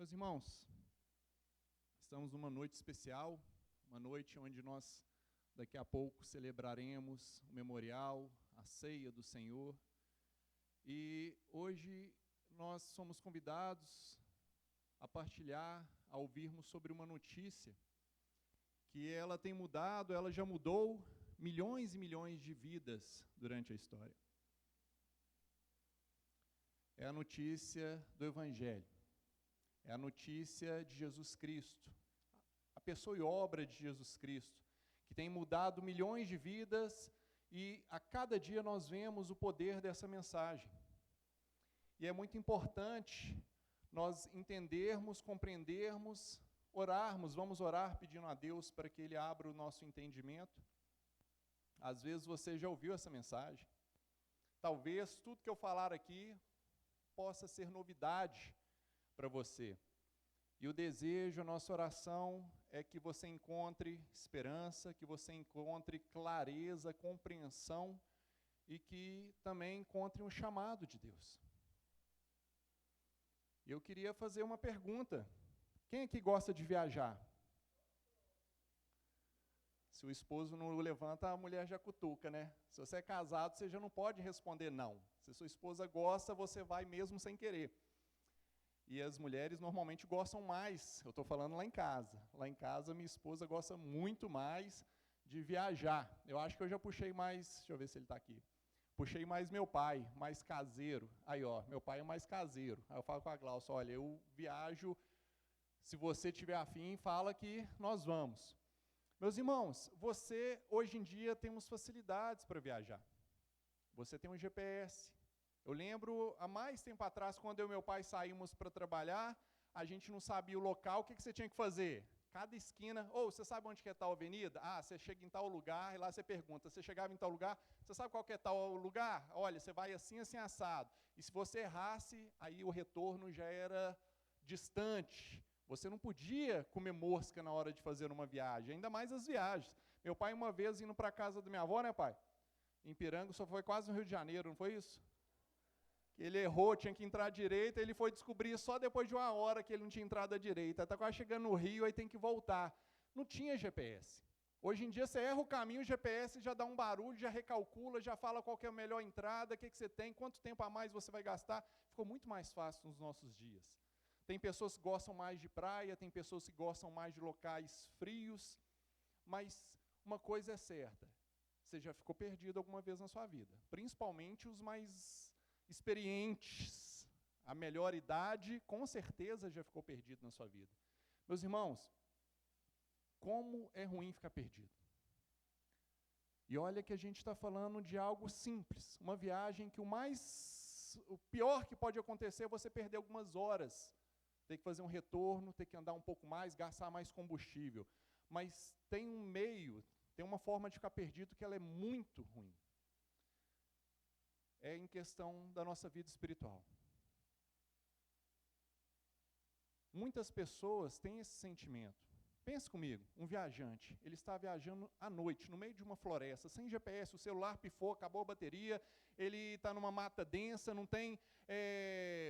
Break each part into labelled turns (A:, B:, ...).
A: Meus irmãos, estamos numa noite especial, uma noite onde nós daqui a pouco celebraremos o memorial, a ceia do Senhor. E hoje nós somos convidados a partilhar, a ouvirmos sobre uma notícia que ela tem mudado, ela já mudou milhões e milhões de vidas durante a história. É a notícia do Evangelho. É a notícia de Jesus Cristo, a pessoa e obra de Jesus Cristo, que tem mudado milhões de vidas e a cada dia nós vemos o poder dessa mensagem. E é muito importante nós entendermos, compreendermos, orarmos, vamos orar pedindo a Deus para que Ele abra o nosso entendimento. Às vezes você já ouviu essa mensagem, talvez tudo que eu falar aqui possa ser novidade para você. E o desejo, a nossa oração é que você encontre esperança, que você encontre clareza, compreensão e que também encontre um chamado de Deus. Eu queria fazer uma pergunta. Quem aqui gosta de viajar? Se o esposo não levanta, a mulher já cutuca, né? Se você é casado, você já não pode responder não. Se sua esposa gosta, você vai mesmo sem querer. E as mulheres normalmente gostam mais, eu estou falando lá em casa. Lá em casa, minha esposa gosta muito mais de viajar. Eu acho que eu já puxei mais, deixa eu ver se ele está aqui. Puxei mais meu pai, mais caseiro. Aí, ó, meu pai é mais caseiro. Aí eu falo com a Glaucia, olha, eu viajo, se você tiver afim, fala que nós vamos. Meus irmãos, você, hoje em dia, temos facilidades para viajar. Você tem um GPS. Eu lembro, há mais tempo atrás, quando eu e meu pai saímos para trabalhar, a gente não sabia o local, o que você tinha que fazer? Cada esquina, você sabe onde que é tal avenida? Você chega em tal lugar, e lá você pergunta, você chegava em tal lugar, você sabe qual que é tal lugar? Olha, você vai assim, assim, assado. E se você errasse, aí o retorno já era distante. Você não podia comer mosca na hora de fazer uma viagem, ainda mais as viagens. Meu pai, uma vez, indo para a casa da minha avó, né, pai? Em Piranga, só foi quase no Rio de Janeiro, não foi isso? Ele errou, tinha que entrar à direita, ele foi descobrir só depois de uma hora que ele não tinha entrado à direita. Está quase chegando no Rio, aí tem que voltar. Não tinha GPS. Hoje em dia, você erra o caminho, o GPS já dá um barulho, já recalcula, já fala qual que é a melhor entrada, o que você tem, quanto tempo a mais você vai gastar. Ficou muito mais fácil nos nossos dias. Tem pessoas que gostam mais de praia, tem pessoas que gostam mais de locais frios, mas uma coisa é certa, você já ficou perdido alguma vez na sua vida, principalmente os mais experientes, a melhor idade, com certeza já ficou perdido na sua vida. Meus irmãos, como é ruim ficar perdido. E olha que a gente está falando de algo simples, uma viagem que o pior que pode acontecer é você perder algumas horas, ter que fazer um retorno, ter que andar um pouco mais, gastar mais combustível. Mas tem um meio, tem uma forma de ficar perdido que ela é muito ruim. É em questão da nossa vida espiritual. Muitas pessoas têm esse sentimento. Pense comigo, um viajante, ele está viajando à noite, no meio de uma floresta, sem GPS, o celular pifou, acabou a bateria, ele está numa mata densa, não tem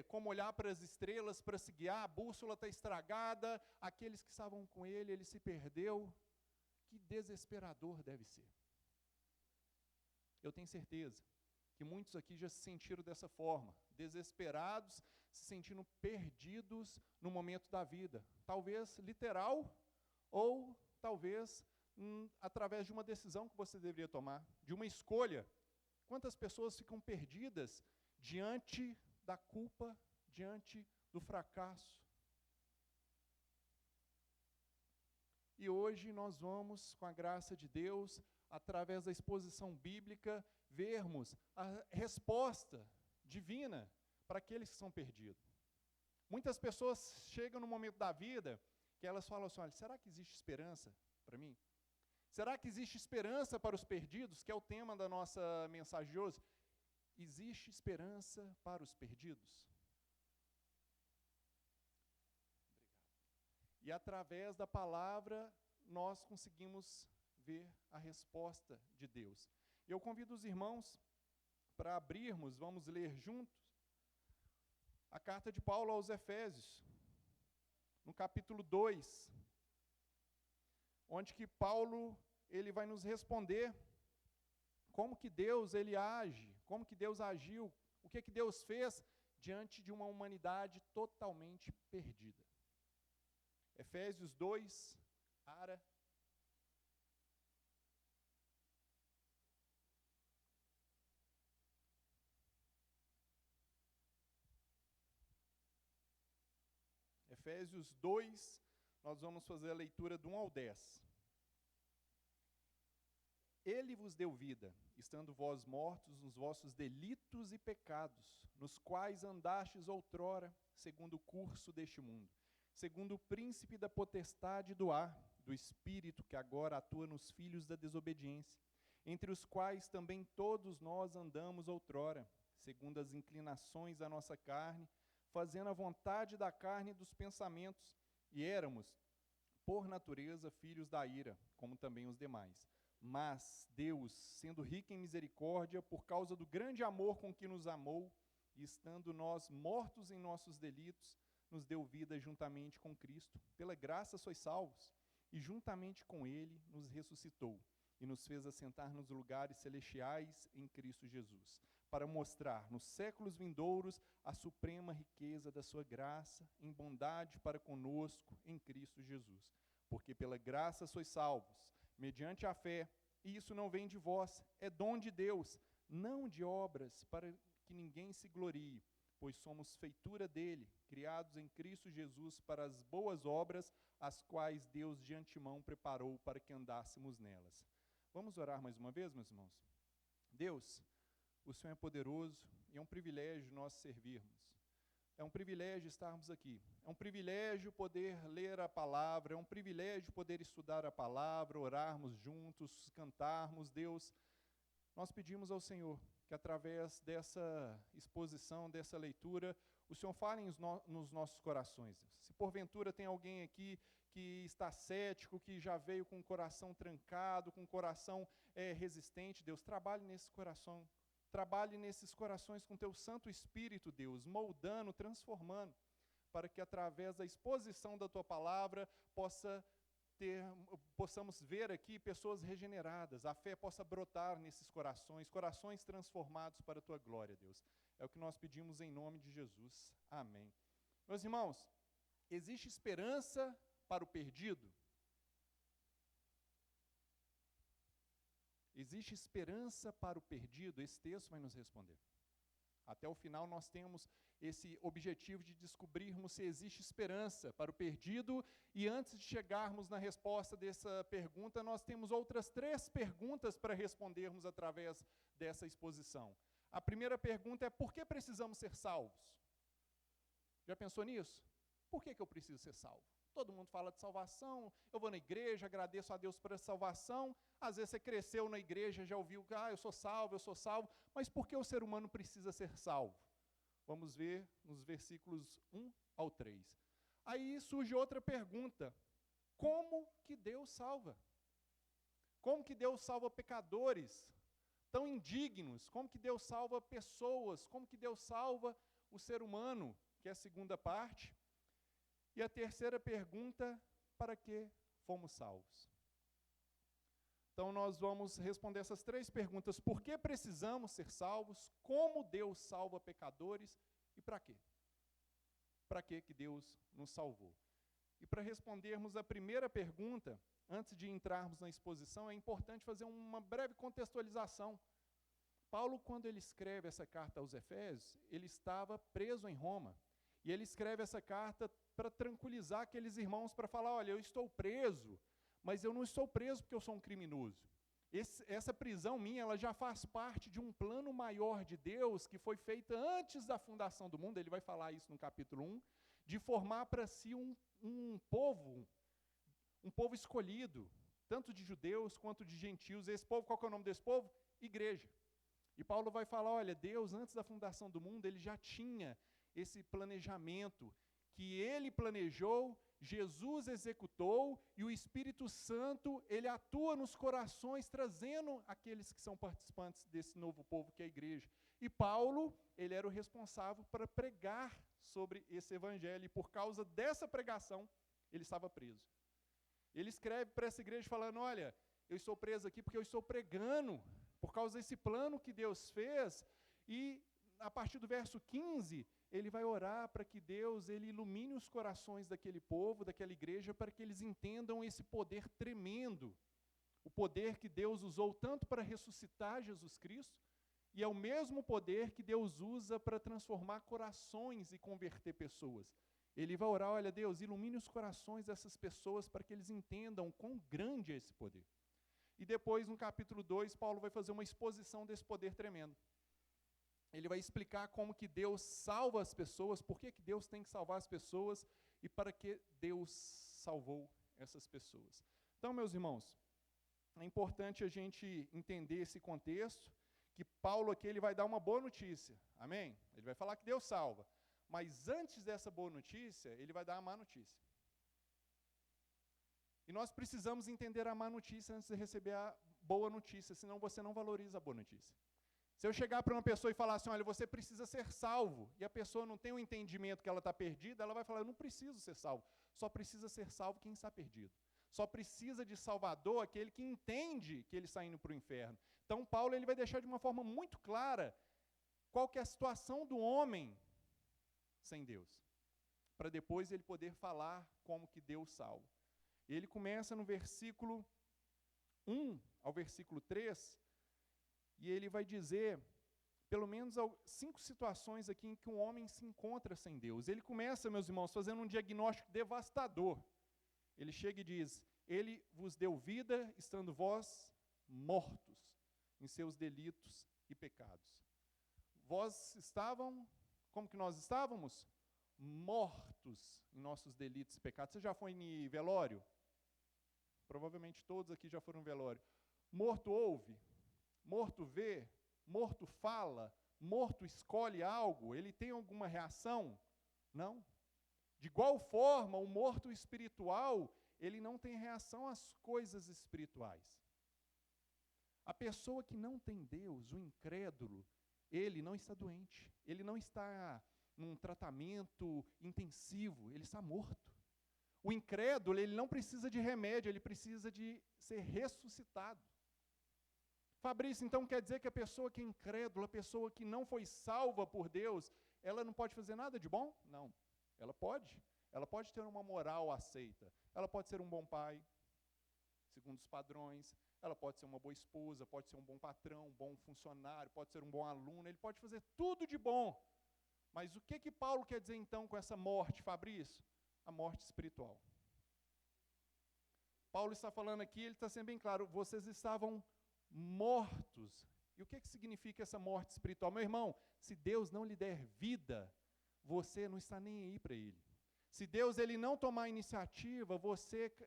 A: como olhar para as estrelas para se guiar, a bússola está estragada, aqueles que estavam com ele se perdeu. Que desesperador deve ser. Eu tenho certeza que muitos aqui já se sentiram dessa forma, desesperados, se sentindo perdidos no momento da vida. Talvez literal, ou talvez através de uma decisão que você deveria tomar, de uma escolha. Quantas pessoas ficam perdidas diante da culpa, diante do fracasso? E hoje nós vamos, com a graça de Deus, através da exposição bíblica, vermos a resposta divina para aqueles que são perdidos. Muitas pessoas chegam no momento da vida que elas falam assim, olha, será que existe esperança para mim? Será que existe esperança para os perdidos, que é o tema da nossa mensagem de hoje? Existe esperança para os perdidos? Obrigado. E através da palavra, nós conseguimos ver a resposta de Deus. Eu convido os irmãos para abrirmos, vamos ler juntos, a carta de Paulo aos Efésios. no capítulo 2, onde que Paulo ele vai nos responder como que Deus ele age, como que Deus agiu, o que Deus fez diante de uma humanidade totalmente perdida. Efésios 2, Ara. Efésios 2, nós vamos fazer a leitura do 1 ao 10. Ele vos deu vida, estando vós mortos nos vossos delitos e pecados, nos quais andastes outrora, segundo o curso deste mundo, segundo o príncipe da potestade do ar, do espírito que agora atua nos filhos da desobediência, entre os quais também todos nós andamos outrora, segundo as inclinações da nossa carne, fazendo a vontade da carne e dos pensamentos, e éramos, por natureza, filhos da ira, como também os demais. Mas Deus, sendo rico em misericórdia, por causa do grande amor com que nos amou, e estando nós mortos em nossos delitos, nos deu vida juntamente com Cristo. Pela graça sois salvos, e juntamente com Ele nos ressuscitou, e nos fez assentar nos lugares celestiais em Cristo Jesus, para mostrar nos séculos vindouros a suprema riqueza da sua graça, em bondade para conosco em Cristo Jesus. Porque pela graça sois salvos, mediante a fé, e isso não vem de vós, é dom de Deus, não de obras, para que ninguém se glorie, pois somos feitura dele, criados em Cristo Jesus para as boas obras, as quais Deus de antemão preparou para que andássemos nelas. Vamos orar mais uma vez, meus irmãos? Deus, o Senhor é poderoso e é um privilégio nós servirmos. É um privilégio estarmos aqui. É um privilégio poder ler a palavra, é um privilégio poder estudar a palavra, orarmos juntos, cantarmos. Deus, nós pedimos ao Senhor que através dessa exposição, dessa leitura, o Senhor fale nos nossos corações. Se porventura tem alguém aqui que está cético, que já veio com o coração trancado, com o coração resistente, Deus, trabalhe nesse coração. Trabalhe nesses corações com Teu Santo Espírito, Deus, moldando, transformando, para que através da exposição da Tua palavra possamos ver aqui pessoas regeneradas, a fé possa brotar nesses corações, corações transformados para a Tua glória, Deus. É o que nós pedimos em nome de Jesus. Amém. Meus irmãos, existe esperança para o perdido? Existe esperança para o perdido? Esse texto vai nos responder. Até o final nós temos esse objetivo de descobrirmos se existe esperança para o perdido, e antes de chegarmos na resposta dessa pergunta, nós temos outras 3 perguntas para respondermos através dessa exposição. A primeira pergunta é: por que precisamos ser salvos? Já pensou nisso? Por que eu preciso ser salvo? Todo mundo fala de salvação, eu vou na igreja, agradeço a Deus por essa salvação. Às vezes você cresceu na igreja, já ouviu que eu sou salvo, mas por que o ser humano precisa ser salvo? Vamos ver nos versículos 1 ao 3. Aí surge outra pergunta: como que Deus salva? Como que Deus salva pecadores tão indignos? Como que Deus salva pessoas? Como que Deus salva o ser humano? Que é a segunda parte. E a terceira pergunta: para que fomos salvos? Então nós vamos responder essas 3 perguntas: por que precisamos ser salvos? Como Deus salva pecadores? E para quê? Para que Deus nos salvou? E para respondermos a primeira pergunta, antes de entrarmos na exposição, é importante fazer uma breve contextualização. Paulo, quando ele escreve essa carta aos Efésios, ele estava preso em Roma. E ele escreve essa carta para tranquilizar aqueles irmãos, para falar: olha, eu estou preso, mas eu não estou preso porque eu sou um criminoso. Essa prisão minha, ela já faz parte de um plano maior de Deus, que foi feita antes da fundação do mundo. Ele vai falar isso no capítulo 1, de formar para si um povo escolhido, tanto de judeus quanto de gentios. Esse povo, qual que é o nome desse povo? Igreja. E Paulo vai falar: olha, Deus, antes da fundação do mundo, ele já tinha esse planejamento, que ele planejou Jesus executou e o Espírito Santo, ele atua nos corações, trazendo aqueles que são participantes desse novo povo que é a igreja. E Paulo, ele era o responsável para pregar sobre esse evangelho, e por causa dessa pregação, ele estava preso. Ele escreve para essa igreja falando, olha, eu estou preso aqui porque eu estou pregando, por causa desse plano que Deus fez, e a partir do verso 15, ele vai orar para que Deus ele ilumine os corações daquele povo, daquela igreja, para que eles entendam esse poder tremendo, o poder que Deus usou tanto para ressuscitar Jesus Cristo, e é o mesmo poder que Deus usa para transformar corações e converter pessoas. Ele vai orar, olha, Deus, ilumine os corações dessas pessoas para que eles entendam quão grande é esse poder. E depois, no capítulo 2, Paulo vai fazer uma exposição desse poder tremendo. Ele vai explicar como que Deus salva as pessoas, por que Deus tem que salvar as pessoas e para que Deus salvou essas pessoas. Então, meus irmãos, é importante a gente entender esse contexto, que Paulo aqui ele vai dar uma boa notícia, amém? Ele vai falar que Deus salva, mas antes dessa boa notícia, ele vai dar a má notícia. E nós precisamos entender a má notícia antes de receber a boa notícia, senão você não valoriza a boa notícia. Se eu chegar para uma pessoa e falar assim, olha, você precisa ser salvo, e a pessoa não tem o entendimento que ela está perdida, ela vai falar, eu não preciso ser salvo, só precisa ser salvo quem está perdido. Só precisa de Salvador aquele que entende que ele está indo para o inferno. Então, Paulo ele vai deixar de uma forma muito clara qual que é a situação do homem sem Deus, para depois ele poder falar como que Deus salva. Ele começa no versículo 1 ao versículo 3, e ele vai dizer, pelo menos 5 situações aqui em que um homem se encontra sem Deus. Ele começa, meus irmãos, fazendo um diagnóstico devastador. Ele chega e diz, ele vos deu vida, estando vós mortos em seus delitos e pecados. Vós estavam, como que nós estávamos? Mortos em nossos delitos e pecados. Você já foi em velório? Provavelmente todos aqui já foram em velório. Morto ouve, morto vê, morto fala, morto escolhe algo, ele tem alguma reação? Não. De igual forma, o morto espiritual, ele não tem reação às coisas espirituais. A pessoa que não tem Deus, o incrédulo, ele não está doente, ele não está num tratamento intensivo, ele está morto. O incrédulo, ele não precisa de remédio, ele precisa de ser ressuscitado. Fabrício, então quer dizer que a pessoa que é incrédula, a pessoa que não foi salva por Deus, ela não pode fazer nada de bom? Não, ela pode. Ela pode ter uma moral aceita, ela pode ser um bom pai, segundo os padrões, ela pode ser uma boa esposa, pode ser um bom patrão, um bom funcionário, pode ser um bom aluno, ele pode fazer tudo de bom. Mas o que Paulo quer dizer então com essa morte, Fabrício? A morte espiritual. Paulo está falando aqui, ele está sendo bem claro, vocês estavam mortos. E o que significa essa morte espiritual? Meu irmão, se Deus não lhe der vida, você não está nem aí para Ele. Se Deus ele não tomar iniciativa,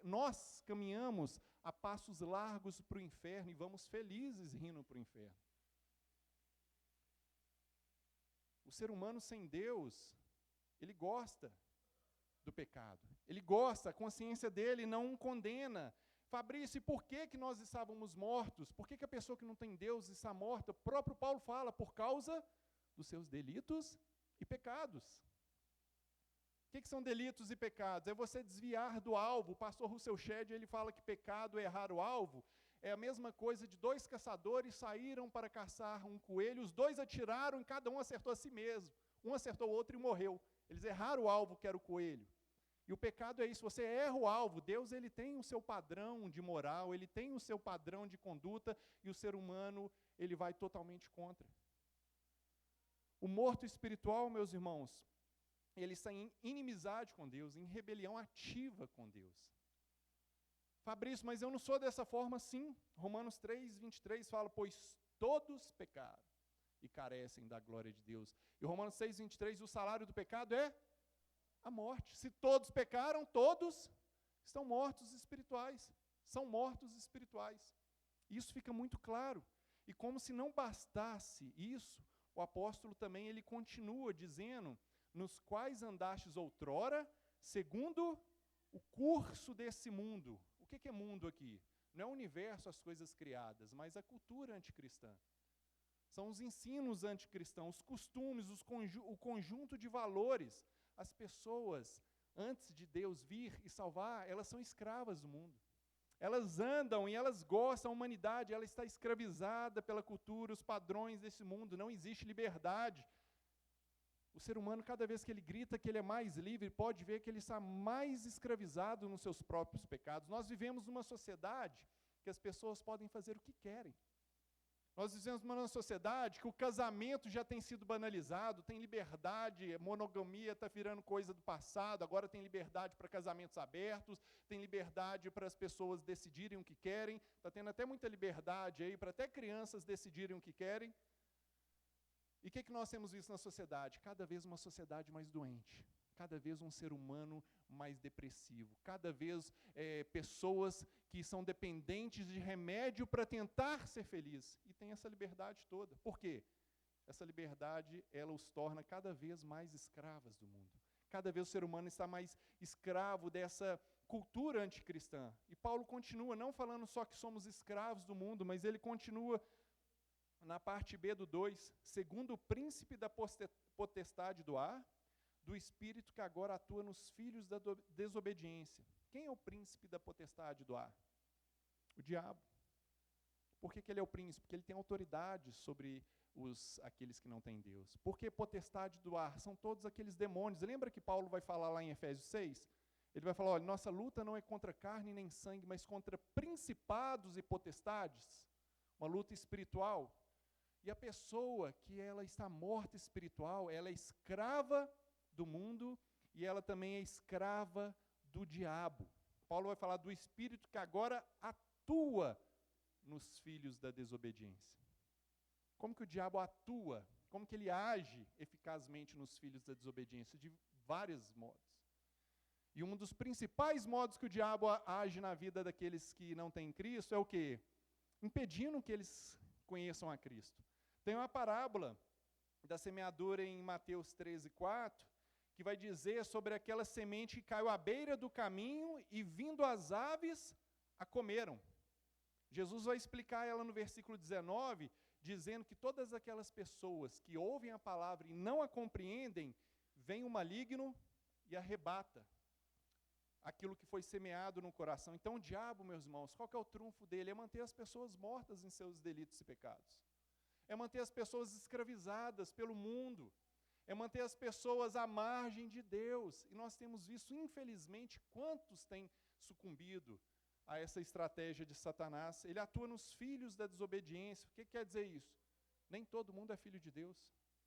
A: nós caminhamos a passos largos para o inferno e vamos felizes rindo para o inferno. O ser humano sem Deus, ele gosta do pecado. Ele gosta, a consciência dele não o condena. Fabrício, e por que nós estávamos mortos? Por que a pessoa que não tem Deus está morta? O próprio Paulo fala, por causa dos seus delitos e pecados. O que são delitos e pecados? É você desviar do alvo. O pastor Russell Shedd, ele fala que pecado é errar o alvo. É a mesma coisa de 2 caçadores saíram para caçar um coelho, os 2 atiraram e cada um acertou a si mesmo. Um acertou o outro e morreu. Eles erraram o alvo, que era o coelho. E o pecado é isso, você erra o alvo. Deus ele tem o seu padrão de moral, ele tem o seu padrão de conduta, e o ser humano ele vai totalmente contra. O morto espiritual, meus irmãos, ele está em inimizade com Deus, em rebelião ativa com Deus. Fabrício, mas eu não sou dessa forma assim. Romanos 3, 23 fala, pois todos pecaram e carecem da glória de Deus. E Romanos 6, 23, o salário do pecado é a morte. Se todos pecaram, todos estão mortos espirituais. São mortos espirituais. Isso fica muito claro. E como se não bastasse isso, o apóstolo também ele continua dizendo, nos quais andastes outrora, segundo o curso desse mundo. O que é mundo aqui? Não é o universo, as coisas criadas, mas a cultura anticristã. São os ensinos anticristãos, os costumes, o conjunto de valores. As pessoas, antes de Deus vir e salvar, elas são escravas do mundo. Elas andam e elas gostam, a humanidade, ela está escravizada pela cultura, os padrões desse mundo, não existe liberdade. O ser humano, cada vez que ele grita que ele é mais livre, pode ver que ele está mais escravizado nos seus próprios pecados. Nós vivemos numa sociedade que as pessoas podem fazer o que querem. Nós vivemos numa sociedade que o casamento já tem sido banalizado, tem liberdade, monogamia está virando coisa do passado, agora tem liberdade para casamentos abertos, tem liberdade para as pessoas decidirem o que querem, está tendo até muita liberdade aí para até crianças decidirem o que querem. E o que nós temos visto na sociedade? Cada vez uma sociedade mais doente, cada vez um ser humano mais depressivo, cada vez pessoas que são dependentes de remédio para tentar ser feliz. E tem essa liberdade toda. Por quê? Essa liberdade, ela os torna cada vez mais escravas do mundo. Cada vez o ser humano está mais escravo dessa cultura anticristã. E Paulo continua, não falando só que somos escravos do mundo, mas ele continua na parte B do 2, segundo o príncipe da potestade do ar, do espírito que agora atua nos filhos da desobediência. Quem é o príncipe da potestade do ar? O diabo. Por que ele é o príncipe? Porque ele tem autoridade sobre aqueles que não têm Deus. Por que potestade do ar? São todos aqueles demônios. Lembra que Paulo vai falar lá em Efésios 6? Ele vai falar, olha, nossa luta não é contra carne nem sangue, mas contra principados e potestades. Uma luta espiritual. E a pessoa que ela está morta espiritual, ela é escrava do mundo e ela também é escrava do diabo. Paulo vai falar do espírito que agora atua nos filhos da desobediência. Como que o diabo atua? Como que ele age eficazmente nos filhos da desobediência? De vários modos. E um dos principais modos que o diabo age na vida daqueles que não têm Cristo é o quê? Impedindo que eles conheçam a Cristo. Tem uma parábola da semeadura em Mateus 13:4, que vai dizer sobre aquela semente que caiu à beira do caminho e vindo as aves a comeram. Jesus vai explicar ela no versículo 19, dizendo que todas aquelas pessoas que ouvem a palavra e não a compreendem, vem o maligno e arrebata aquilo que foi semeado no coração. Então o diabo, meus irmãos, qual que é o trunfo dele? É manter as pessoas mortas em seus delitos e pecados. É manter as pessoas escravizadas pelo mundo. É manter as pessoas à margem de Deus. E nós temos visto, infelizmente, quantos têm sucumbido a essa estratégia de Satanás. Ele atua nos filhos da desobediência. O que quer dizer isso? Nem todo mundo é filho de Deus.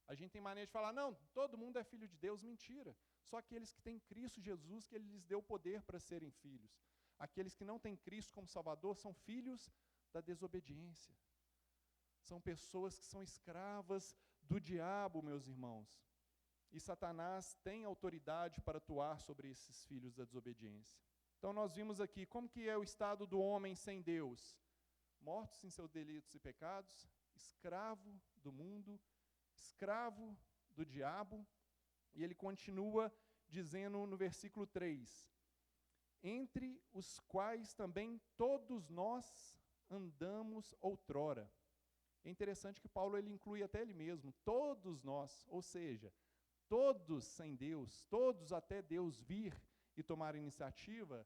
A: A gente tem mania de falar, não, todo mundo é filho de Deus. Mentira. Só aqueles que têm Cristo Jesus, que Ele lhes deu poder para serem filhos. Aqueles que não têm Cristo como Salvador são filhos da desobediência. São pessoas que são escravas do diabo, meus irmãos. E Satanás tem autoridade para atuar sobre esses filhos da desobediência. Então nós vimos aqui como que é o estado do homem sem Deus. Mortos em seus delitos e pecados, escravo do mundo, escravo do diabo. E ele continua dizendo no versículo 3, entre os quais também todos nós andamos outrora. É interessante que Paulo ele inclui até ele mesmo, todos nós, ou seja, todos sem Deus, todos até Deus vir e tomar iniciativa,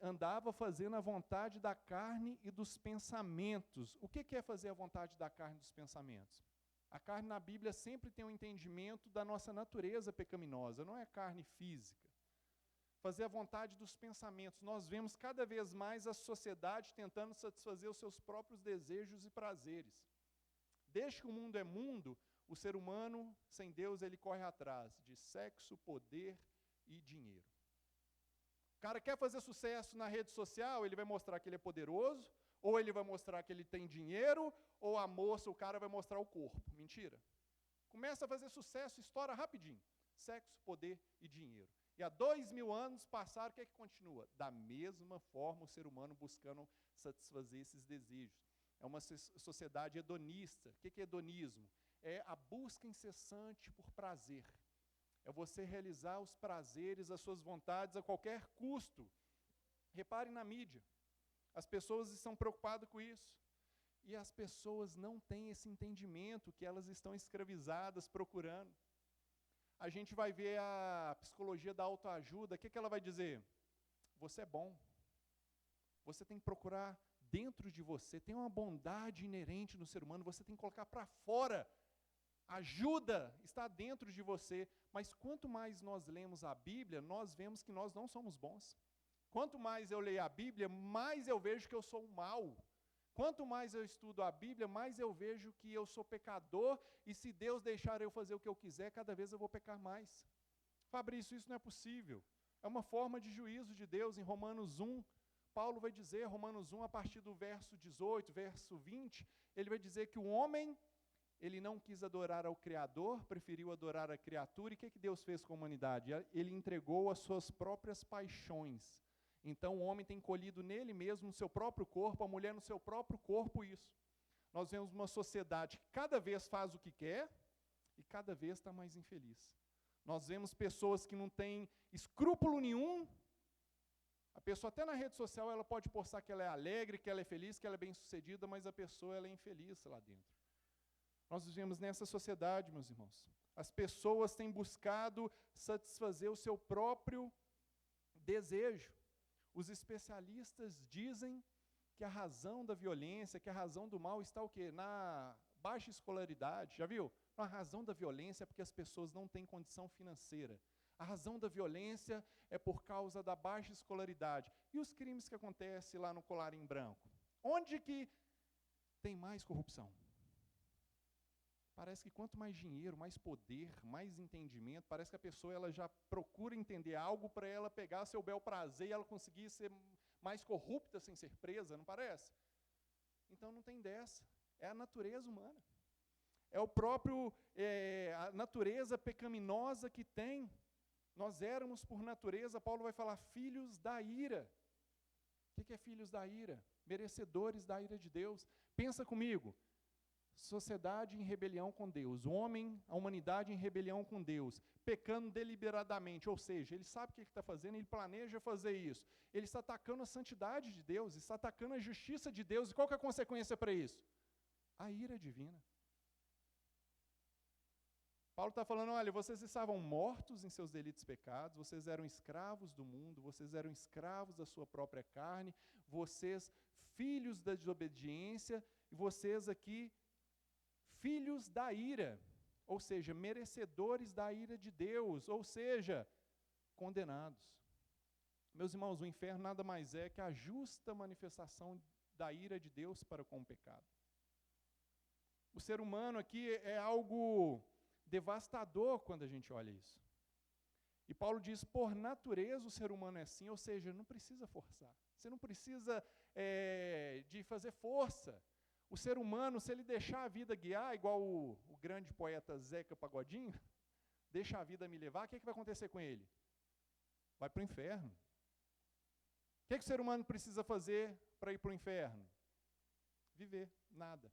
A: andava fazendo a vontade da carne e dos pensamentos. O que é fazer a vontade da carne e dos pensamentos? A carne na Bíblia sempre tem um entendimento da nossa natureza pecaminosa, não é carne física. Fazer a vontade dos pensamentos. Nós vemos cada vez mais a sociedade tentando satisfazer os seus próprios desejos e prazeres. Desde que o mundo é mundo, o ser humano, sem Deus, ele corre atrás de sexo, poder e dinheiro. O cara quer fazer sucesso na rede social, ele vai mostrar que ele é poderoso, ou ele vai mostrar que ele tem dinheiro, ou a moça, o cara vai mostrar o corpo. Mentira. Começa a fazer sucesso, estoura rapidinho. Sexo, poder e dinheiro. E há 2000 anos passaram, o que é que continua? Da mesma forma o ser humano buscando satisfazer esses desejos. É uma sociedade hedonista. O que é hedonismo? É a busca incessante por prazer. É você realizar os prazeres, as suas vontades a qualquer custo. Reparem na mídia. As pessoas estão preocupadas com isso. E as pessoas não têm esse entendimento que elas estão escravizadas procurando. A gente vai ver a psicologia da autoajuda, o que ela vai dizer? Você é bom. Você tem que procurar dentro de você, tem uma bondade inerente no ser humano, você tem que colocar para fora. Ajuda está dentro de você, mas quanto mais nós lemos a Bíblia, nós vemos que nós não somos bons. Quanto mais eu leio a Bíblia, mais eu vejo que eu sou mal. Quanto mais eu estudo a Bíblia, mais eu vejo que eu sou pecador, e se Deus deixar eu fazer o que eu quiser, cada vez eu vou pecar mais. Fabrício, isso não é possível. É uma forma de juízo de Deus. Em Romanos 1, Paulo vai dizer, Romanos 1, a partir do verso 18, verso 20, ele vai dizer que o homem, ele não quis adorar ao Criador, preferiu adorar a criatura, e o que Deus fez com a humanidade? Ele entregou as suas próprias paixões. Então o homem tem colhido nele mesmo, no seu próprio corpo, a mulher no seu próprio corpo, isso. Nós vemos uma sociedade que cada vez faz o que quer, e cada vez está mais infeliz. Nós vemos pessoas que não têm escrúpulo nenhum. A pessoa até na rede social, ela pode postar que ela é alegre, que ela é feliz, que ela é bem-sucedida, mas a pessoa ela é infeliz lá dentro. Nós vivemos nessa sociedade, meus irmãos. As pessoas têm buscado satisfazer o seu próprio desejo. Os especialistas dizem que a razão da violência, que a razão do mal está o quê? Na baixa escolaridade, já viu? A razão da violência é porque as pessoas não têm condição financeira. A razão da violência é por causa da baixa escolaridade. E os crimes que acontecem lá no Colarinho Branco? Onde que tem mais corrupção? Parece que quanto mais dinheiro, mais poder, mais entendimento, parece que a pessoa ela já procura entender algo para ela pegar seu bel prazer e ela conseguir ser mais corrupta sem ser presa, não parece? Então não tem dessa. É a natureza humana. É o próprio, a natureza pecaminosa que tem. Nós éramos, por natureza, Paulo vai falar, filhos da ira. O que é filhos da ira? Merecedores da ira de Deus. Pensa comigo. Sociedade em rebelião com Deus, o homem, a humanidade em rebelião com Deus, pecando deliberadamente, ou seja, ele sabe o que está fazendo, ele planeja fazer isso, ele está atacando a santidade de Deus, está atacando a justiça de Deus, e qual que é a consequência para isso? A ira divina. Paulo está falando, olha, vocês estavam mortos em seus delitos e pecados, vocês eram escravos do mundo, vocês eram escravos da sua própria carne, vocês filhos da desobediência, e vocês aqui filhos da ira, ou seja, merecedores da ira de Deus, ou seja, condenados. Meus irmãos, o inferno nada mais é que a justa manifestação da ira de Deus para com o pecado. O ser humano aqui é algo devastador quando a gente olha isso. E Paulo diz, por natureza o ser humano é assim, ou seja, não precisa forçar. Você não precisa de fazer força. O ser humano, se ele deixar a vida guiar, igual o grande poeta Zeca Pagodinho, deixa a vida me levar, o que vai acontecer com ele? Vai para o inferno. O que o ser humano precisa fazer para ir para o inferno? Viver, nada.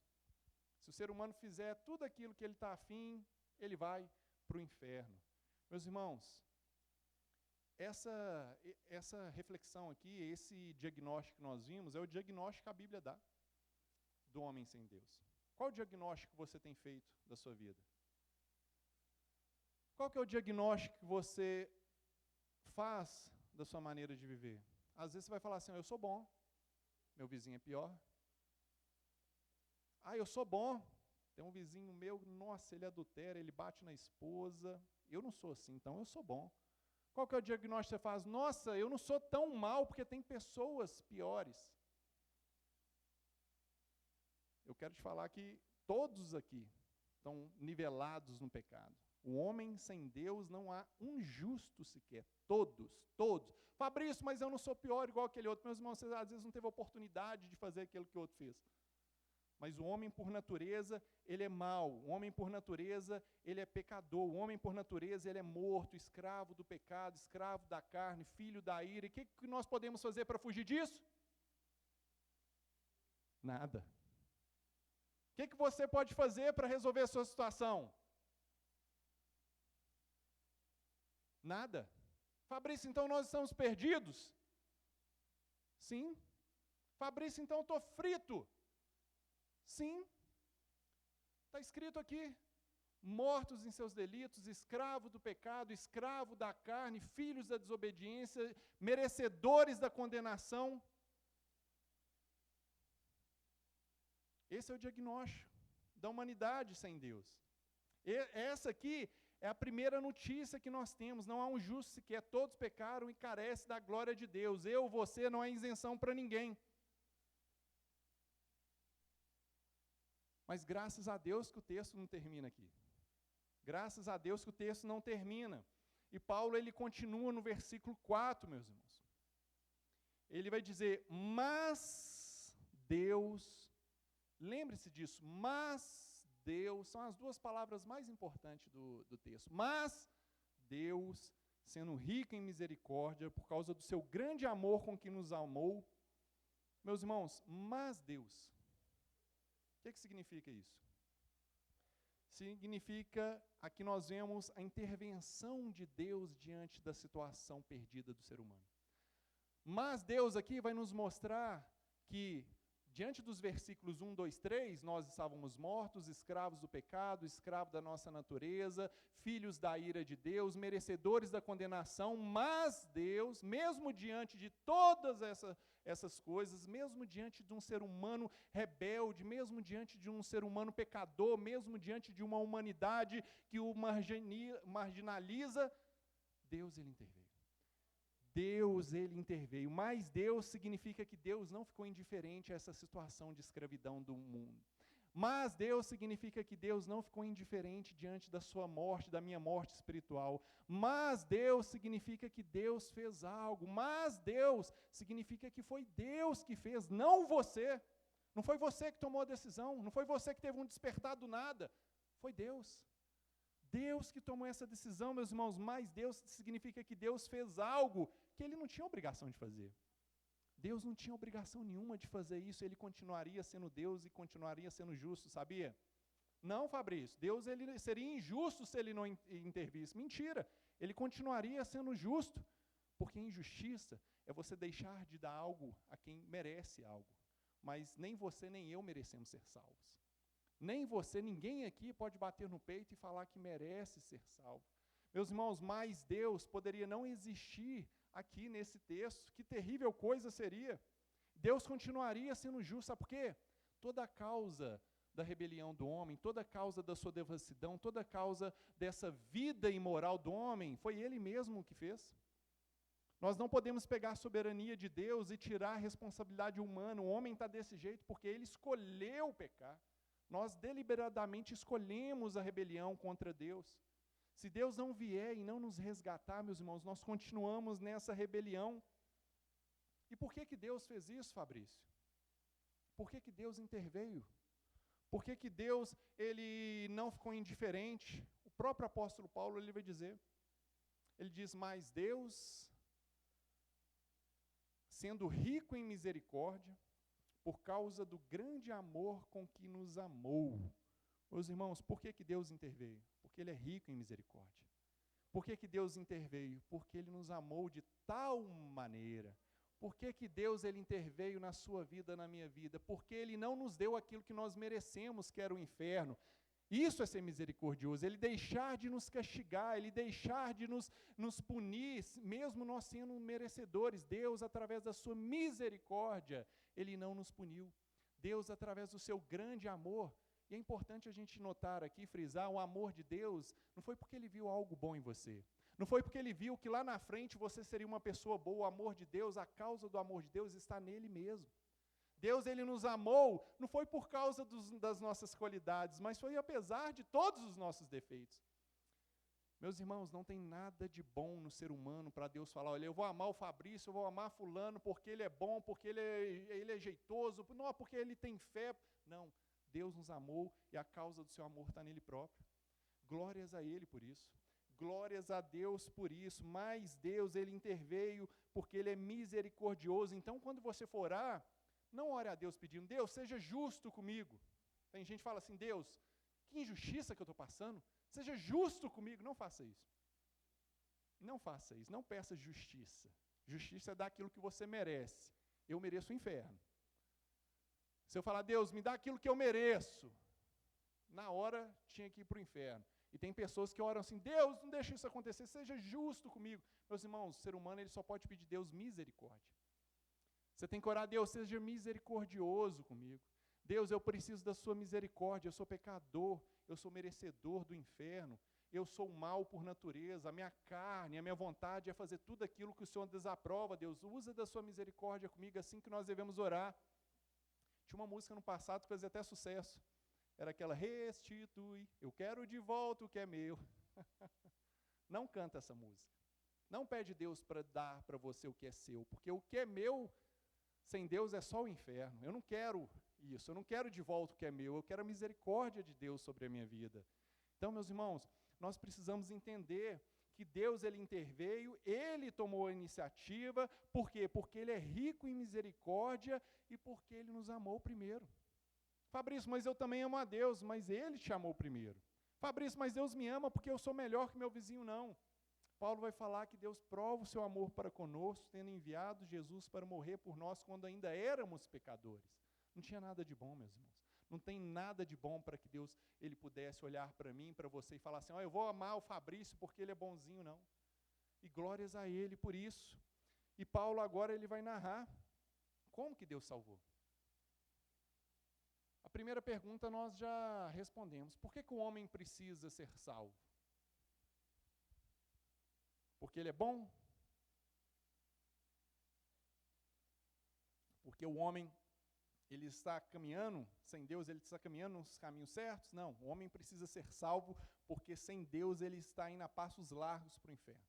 A: Se o ser humano fizer tudo aquilo que ele está afim, ele vai para o inferno. Meus irmãos, essa reflexão aqui, esse diagnóstico que nós vimos, é o diagnóstico que a Bíblia dá do homem sem Deus. Qual o diagnóstico que você tem feito da sua vida? Qual que é o diagnóstico que você faz da sua maneira de viver? Às vezes você vai falar assim, eu sou bom, meu vizinho é pior. Eu sou bom, tem um vizinho meu, nossa, ele adultera, ele bate na esposa, eu não sou assim, então eu sou bom. Qual que é o diagnóstico que você faz? Nossa, eu não sou tão mal, porque tem pessoas piores. Eu quero te falar que todos aqui estão nivelados no pecado. O homem sem Deus não há um justo sequer. Todos. Fabrício, mas eu não sou pior igual aquele outro. Meus irmãos, você às vezes não teve oportunidade de fazer aquilo que o outro fez. Mas o homem por natureza, ele é mau. O homem por natureza, ele é pecador. O homem por natureza, ele é morto, escravo do pecado, escravo da carne, filho da ira. E o que nós podemos fazer para fugir disso? Nada. O que você pode fazer para resolver a sua situação? Nada. Fabrício, então nós estamos perdidos? Sim. Fabrício, então eu estou frito? Sim. Está escrito aqui, mortos em seus delitos, escravo do pecado, escravo da carne, filhos da desobediência, merecedores da condenação. Esse é o diagnóstico da humanidade sem Deus. Essa aqui é a primeira notícia que nós temos. Não há um justo sequer, todos pecaram e carecem da glória de Deus. Eu, você, não é isenção para ninguém. Mas graças a Deus que o texto não termina aqui. Graças a Deus que o texto não termina. E Paulo, ele continua no versículo 4, meus irmãos. Ele vai dizer, mas Deus, lembre-se disso, mas Deus, são as duas palavras mais importantes do texto. Mas Deus, sendo rico em misericórdia, por causa do seu grande amor com que nos amou, meus irmãos, mas Deus, o que significa isso? Significa, aqui nós vemos a intervenção de Deus diante da situação perdida do ser humano. Mas Deus aqui vai nos mostrar que, diante dos versículos 1, 2, 3, nós estávamos mortos, escravos do pecado, escravos da nossa natureza, filhos da ira de Deus, merecedores da condenação, mas Deus, mesmo diante de todas essas coisas, mesmo diante de um ser humano rebelde, mesmo diante de um ser humano pecador, mesmo diante de uma humanidade que o marginaliza, Deus, ele interveio. Deus, ele interveio, mas Deus significa que Deus não ficou indiferente a essa situação de escravidão do mundo. Mas Deus significa que Deus não ficou indiferente diante da sua morte, da minha morte espiritual. Mas Deus significa que Deus fez algo. Mas Deus significa que foi Deus que fez, não você. Não foi você que tomou a decisão, não foi você que teve um despertar do nada. Foi Deus. Deus que tomou essa decisão, meus irmãos, mas Deus significa que Deus fez algo que ele não tinha obrigação de fazer. Deus não tinha obrigação nenhuma de fazer isso, ele continuaria sendo Deus e continuaria sendo justo, sabia? Não, Fabrício, Deus ele seria injusto se ele não intervisse. Mentira, ele continuaria sendo justo, porque injustiça é você deixar de dar algo a quem merece algo, mas nem você nem eu merecemos ser salvos. Nem você, ninguém aqui pode bater no peito e falar que merece ser salvo. Meus irmãos, mas Deus poderia não existir aqui nesse texto. Que terrível coisa seria. Deus continuaria sendo justo, sabe por quê? Toda a causa da rebelião do homem, toda a causa da sua devassidão, toda a causa dessa vida imoral do homem, foi Ele mesmo que fez. Nós não podemos pegar a soberania de Deus e tirar a responsabilidade humana. O homem está desse jeito porque ele escolheu pecar. Nós deliberadamente escolhemos a rebelião contra Deus. Se Deus não vier e não nos resgatar, meus irmãos, nós continuamos nessa rebelião. E por que Deus fez isso, Fabrício? Por que Deus interveio? Por que Deus ele não ficou indiferente? O próprio apóstolo Paulo ele vai dizer, ele diz, mas Deus, sendo rico em misericórdia, por causa do grande amor com que nos amou. Meus irmãos, por que Deus interveio? Porque Ele é rico em misericórdia. Por que Deus interveio? Porque Ele nos amou de tal maneira. Por que Deus ele interveio na sua vida, na minha vida? Porque Ele não nos deu aquilo que nós merecemos, que era o inferno. Isso é ser misericordioso, Ele deixar de nos castigar, Ele deixar de nos punir, mesmo nós sendo merecedores. Deus, através da sua misericórdia, Ele não nos puniu. Deus, através do seu grande amor, e é importante a gente notar aqui, frisar, o amor de Deus não foi porque Ele viu algo bom em você. Não foi porque Ele viu que lá na frente você seria uma pessoa boa. O amor de Deus, a causa do amor de Deus está nele mesmo. Deus, Ele nos amou, não foi por causa das nossas qualidades, mas foi apesar de todos os nossos defeitos. Meus irmãos, não tem nada de bom no ser humano para Deus falar, olha, eu vou amar o Fabrício, eu vou amar fulano porque ele é bom, porque ele é jeitoso, não porque ele tem fé. Não, Deus nos amou e a causa do seu amor está nele próprio. Glórias a Ele por isso. Glórias a Deus por isso. Mas Deus, Ele interveio porque Ele é misericordioso. Então, quando você for orar, não ore a Deus pedindo, Deus, seja justo comigo. Tem gente que fala assim, Deus, que injustiça que eu estou passando, seja justo comigo. Não faça isso. Não faça isso, não peça justiça. Justiça é dar aquilo que você merece. Eu mereço o inferno. Se eu falar, Deus, me dá aquilo que eu mereço, na hora tinha que ir para o inferno. E tem pessoas que oram assim, Deus, não deixe isso acontecer, seja justo comigo. Meus irmãos, o ser humano ele só pode pedir a Deus misericórdia. Você tem que orar, Deus, seja misericordioso comigo. Deus, eu preciso da sua misericórdia, eu sou pecador, eu sou merecedor do inferno, eu sou mal por natureza, a minha carne, a minha vontade é fazer tudo aquilo que o Senhor desaprova. Deus, usa da sua misericórdia comigo, é assim que nós devemos orar. Tinha uma música no passado que fazia até sucesso. Era aquela, restitui, eu quero de volta o que é meu. Não canta essa música. Não pede Deus para dar para você o que é seu, porque o que é meu, sem Deus, é só o inferno. Eu não quero isso, eu não quero de volta o que é meu, eu quero a misericórdia de Deus sobre a minha vida. Então, meus irmãos, nós precisamos entender que Deus, Ele interveio, Ele tomou a iniciativa, por quê? Porque Ele é rico em misericórdia e porque Ele nos amou primeiro. Fabrício, mas eu também amo a Deus, mas Ele te amou primeiro. Fabrício, mas Deus me ama porque eu sou melhor que meu vizinho, não. Paulo vai falar que Deus prova o seu amor para conosco, tendo enviado Jesus para morrer por nós quando ainda éramos pecadores. Não tinha nada de bom, meus irmãos. Não tem nada de bom para que Deus ele pudesse olhar para mim, para você e falar assim, eu vou amar o Fabrício porque ele é bonzinho, não. E glórias a ele por isso. E Paulo agora ele vai narrar como que Deus salvou. A primeira pergunta nós já respondemos. Por que o homem precisa ser salvo? Porque ele é bom? Porque o homem ele está caminhando sem Deus, ele está caminhando nos caminhos certos? Não, o homem precisa ser salvo porque sem Deus ele está indo a passos largos para o inferno.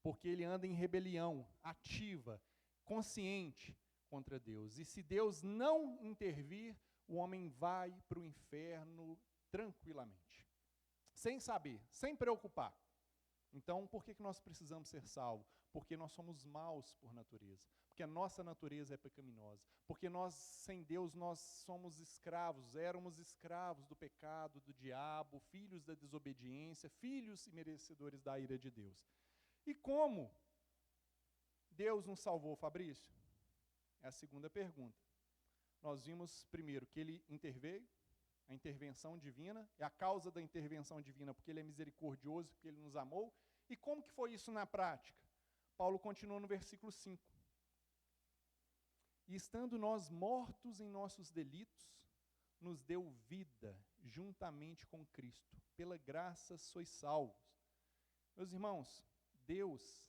A: Porque ele anda em rebelião ativa, consciente contra Deus. E se Deus não intervir, o homem vai para o inferno tranquilamente, sem saber, sem preocupar. Então, por que nós precisamos ser salvos? Porque nós somos maus por natureza. Porque a nossa natureza é pecaminosa. Porque nós, sem Deus, nós somos escravos, éramos escravos do pecado, do diabo, filhos da desobediência, filhos e merecedores da ira de Deus. E como Deus nos salvou, Fabrício? É a segunda pergunta. Nós vimos primeiro que Ele interveio, a intervenção divina, é a causa da intervenção divina, porque Ele é misericordioso, porque Ele nos amou. E como que foi isso na prática? Paulo continua no versículo 5. E estando nós mortos em nossos delitos, nos deu vida juntamente com Cristo. Pela graça sois salvos. Meus irmãos, Deus,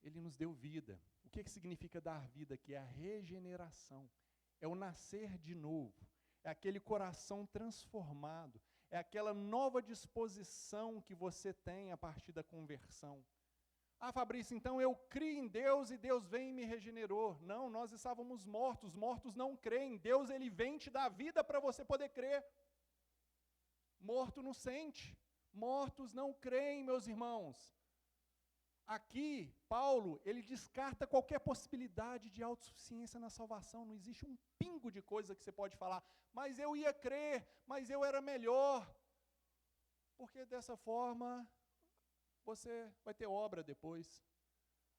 A: Ele nos deu vida. O que significa dar vida aqui? É a regeneração. É o nascer de novo. É aquele coração transformado, é aquela nova disposição que você tem a partir da conversão. Ah, Fabrício, então eu criei em Deus e Deus vem e me regenerou. Não, nós estávamos mortos, mortos não creem. Deus, Ele vem te dar vida para você poder crer. Morto não sente, mortos não creem, meus irmãos. Aqui, Paulo, ele descarta qualquer possibilidade de autossuficiência na salvação. Não existe um pingo de coisa que você pode falar, mas eu ia crer, mas eu era melhor. Porque dessa forma, você vai ter obra depois.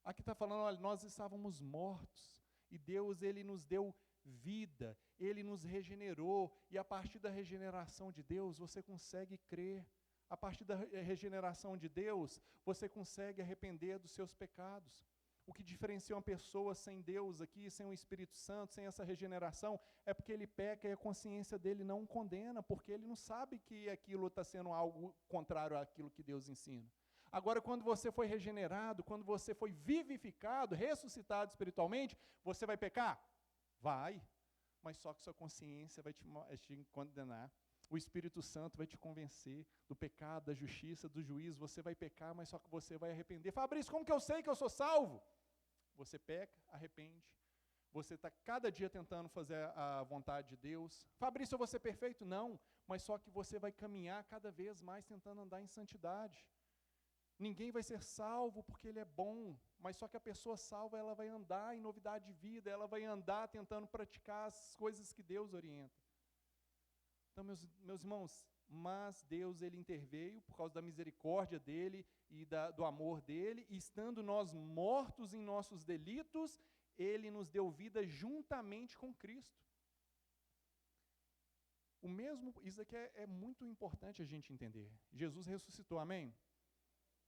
A: Aqui está falando, olha, nós estávamos mortos, e Deus, Ele nos deu vida, Ele nos regenerou, e a partir da regeneração de Deus, você consegue crer. A partir da regeneração de Deus, você consegue arrepender dos seus pecados. O que diferencia uma pessoa sem Deus aqui, sem o Espírito Santo, sem essa regeneração, é porque ele peca e a consciência dele não o condena, porque ele não sabe que aquilo está sendo algo contrário àquilo que Deus ensina. Agora, quando você foi regenerado, quando você foi vivificado, ressuscitado espiritualmente, você vai pecar? Vai, mas só que sua consciência vai te condenar. O Espírito Santo vai te convencer do pecado, da justiça, do juízo. Você vai pecar, mas só que você vai arrepender. Fabrício, como que eu sei que eu sou salvo? Você peca, arrepende. Você está cada dia tentando fazer a vontade de Deus. Fabrício, eu vou ser perfeito? Não, mas só que você vai caminhar cada vez mais tentando andar em santidade. Ninguém vai ser salvo porque ele é bom, mas só que a pessoa salva, ela vai andar em novidade de vida, ela vai andar tentando praticar as coisas que Deus orienta. Então, meus irmãos, mas Deus ele interveio por causa da misericórdia dele e do amor dele, e estando nós mortos em nossos delitos, ele nos deu vida juntamente com Cristo. Isso aqui é muito importante a gente entender. Jesus ressuscitou, amém?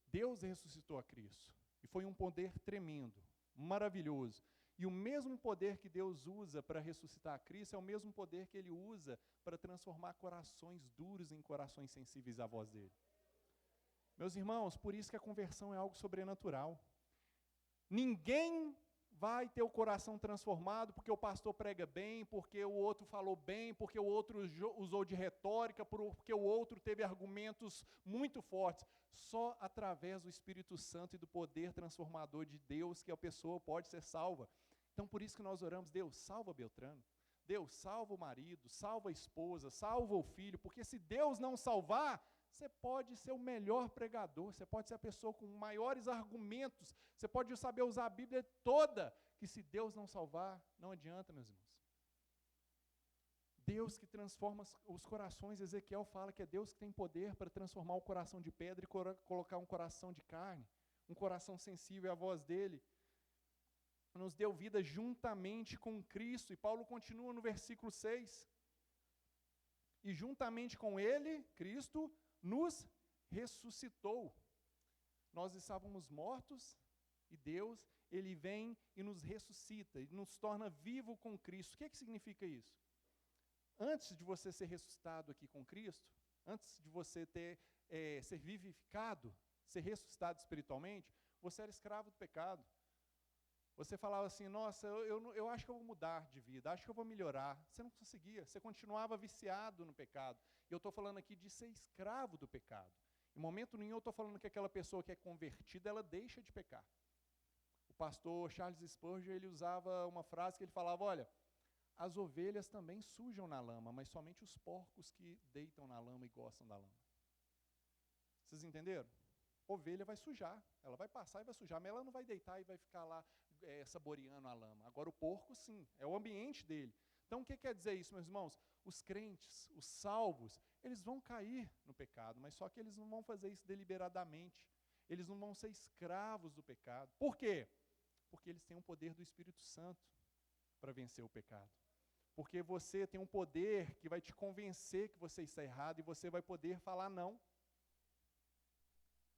A: Deus ressuscitou a Cristo, e foi um poder tremendo, maravilhoso. E o mesmo poder que Deus usa para ressuscitar a Cristo é o mesmo poder que Ele usa para transformar corações duros em corações sensíveis à voz dEle. Meus irmãos, por isso que a conversão é algo sobrenatural. Ninguém vai ter o coração transformado porque o pastor prega bem, porque o outro falou bem, porque o outro usou de retórica, porque o outro teve argumentos muito fortes. Só através do Espírito Santo e do poder transformador de Deus que a pessoa pode ser salva. Então, por isso que nós oramos, Deus, salva Beltrano. Deus, salva o marido, salva a esposa, salva o filho, porque se Deus não salvar, você pode ser o melhor pregador, você pode ser a pessoa com maiores argumentos, você pode saber usar a Bíblia toda, que se Deus não salvar, não adianta, meus irmãos. Deus que transforma os corações, Ezequiel fala que é Deus que tem poder para transformar o coração de pedra e colocar um coração de carne, um coração sensível à voz dele. Nos deu vida juntamente com Cristo, e Paulo continua no versículo 6. E juntamente com ele, Cristo, nos ressuscitou. Nós estávamos mortos, e Deus, ele vem e nos ressuscita, e nos torna vivo com Cristo. O que significa isso? Antes de você ser ressuscitado aqui com Cristo, antes de você ser vivificado, ser ressuscitado espiritualmente, você era escravo do pecado. Você falava assim, nossa, eu acho que eu vou mudar de vida, acho que eu vou melhorar. Você não conseguia, você continuava viciado no pecado. E eu estou falando aqui de ser escravo do pecado. Em momento nenhum eu estou falando que aquela pessoa que é convertida, ela deixa de pecar. O pastor Charles Spurgeon, ele usava uma frase que ele falava, olha, as ovelhas também sujam na lama, mas somente os porcos que deitam na lama e gostam da lama. Vocês entenderam? Ovelha vai sujar, ela vai passar e vai sujar, mas ela não vai deitar e vai ficar lá saboreando a lama. Agora o porco sim, é o ambiente dele. Então o que quer dizer isso, meus irmãos? Os crentes, os salvos, eles vão cair no pecado, mas só que eles não vão fazer isso deliberadamente. Eles não vão ser escravos do pecado. Por quê? Porque eles têm o poder do Espírito Santo para vencer o pecado. Porque você tem um poder que vai te convencer que você está errado e você vai poder falar não.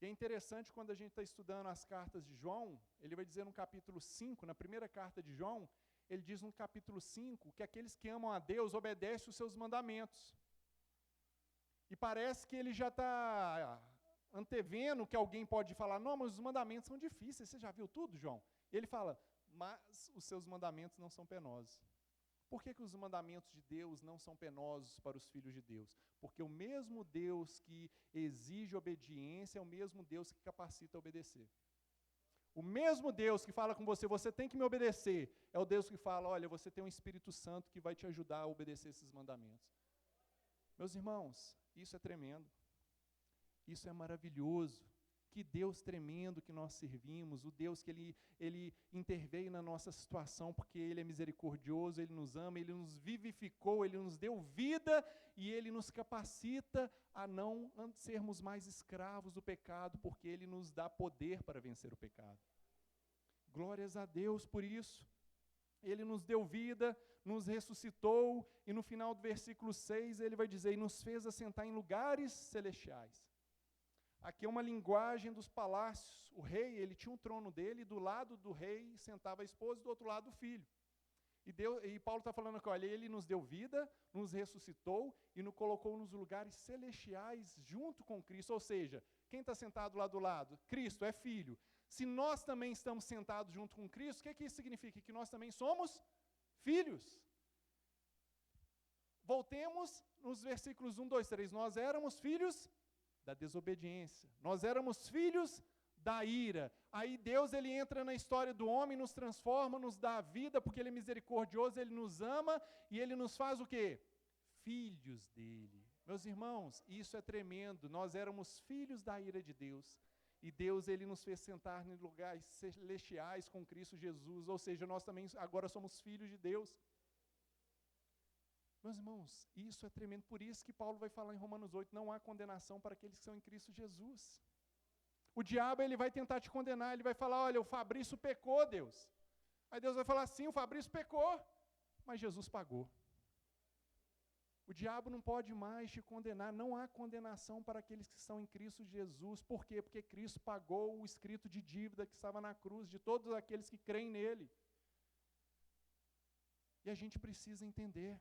A: E é interessante quando a gente está estudando as cartas de João, ele vai dizer no capítulo 5, na primeira carta de João, ele diz no capítulo 5 que aqueles que amam a Deus obedecem os seus mandamentos. E parece que ele já está antevendo que alguém pode falar, não, mas os mandamentos são difíceis, você já viu tudo, João? E ele fala, mas os seus mandamentos não são penosos. Por que os mandamentos de Deus não são penosos para os filhos de Deus? Porque o mesmo Deus que exige obediência é o mesmo Deus que capacita a obedecer. O mesmo Deus que fala com você, você tem que me obedecer, é o Deus que fala, olha, você tem um Espírito Santo que vai te ajudar a obedecer esses mandamentos. Meus irmãos, isso é tremendo. Isso é maravilhoso. Que Deus tremendo que nós servimos, o Deus que Ele interveio na nossa situação, porque Ele é misericordioso, Ele nos ama, Ele nos vivificou, Ele nos deu vida, e Ele nos capacita a não sermos mais escravos do pecado, porque Ele nos dá poder para vencer o pecado. Glórias a Deus por isso. Ele nos deu vida, nos ressuscitou, e no final do versículo 6, ele vai dizer, e nos fez assentar em lugares celestiais. Aqui é uma linguagem dos palácios. O rei, ele tinha um trono dele, e do lado do rei sentava a esposa, e do outro lado o filho. E Paulo está falando que, olha, ele nos deu vida, nos ressuscitou, e nos colocou nos lugares celestiais junto com Cristo. Ou seja, quem está sentado lá do lado? Cristo, é filho. Se nós também estamos sentados junto com Cristo, o que isso significa? Que nós também somos filhos. Voltemos nos versículos 1, 2, 3. Nós éramos filhos da desobediência. Nós éramos filhos da ira. Aí Deus, ele entra na história do homem, nos transforma, nos dá a vida, porque ele é misericordioso, ele nos ama, e ele nos faz o quê? Filhos dele. Meus irmãos, isso é tremendo. Nós éramos filhos da ira de Deus. E Deus, ele nos fez sentar em lugares celestiais com Cristo Jesus. Ou seja, nós também agora somos filhos de Deus. Meus irmãos, isso é tremendo. Por isso que Paulo vai falar em Romanos 8, não há condenação para aqueles que são em Cristo Jesus. O diabo, ele vai tentar te condenar, ele vai falar, olha, o Fabrício pecou, Deus. Aí Deus vai falar, sim, o Fabrício pecou, mas Jesus pagou. O diabo não pode mais te condenar, não há condenação para aqueles que estão em Cristo Jesus. Por quê? Porque Cristo pagou o escrito de dívida que estava na cruz, de todos aqueles que creem nele. E a gente precisa entender.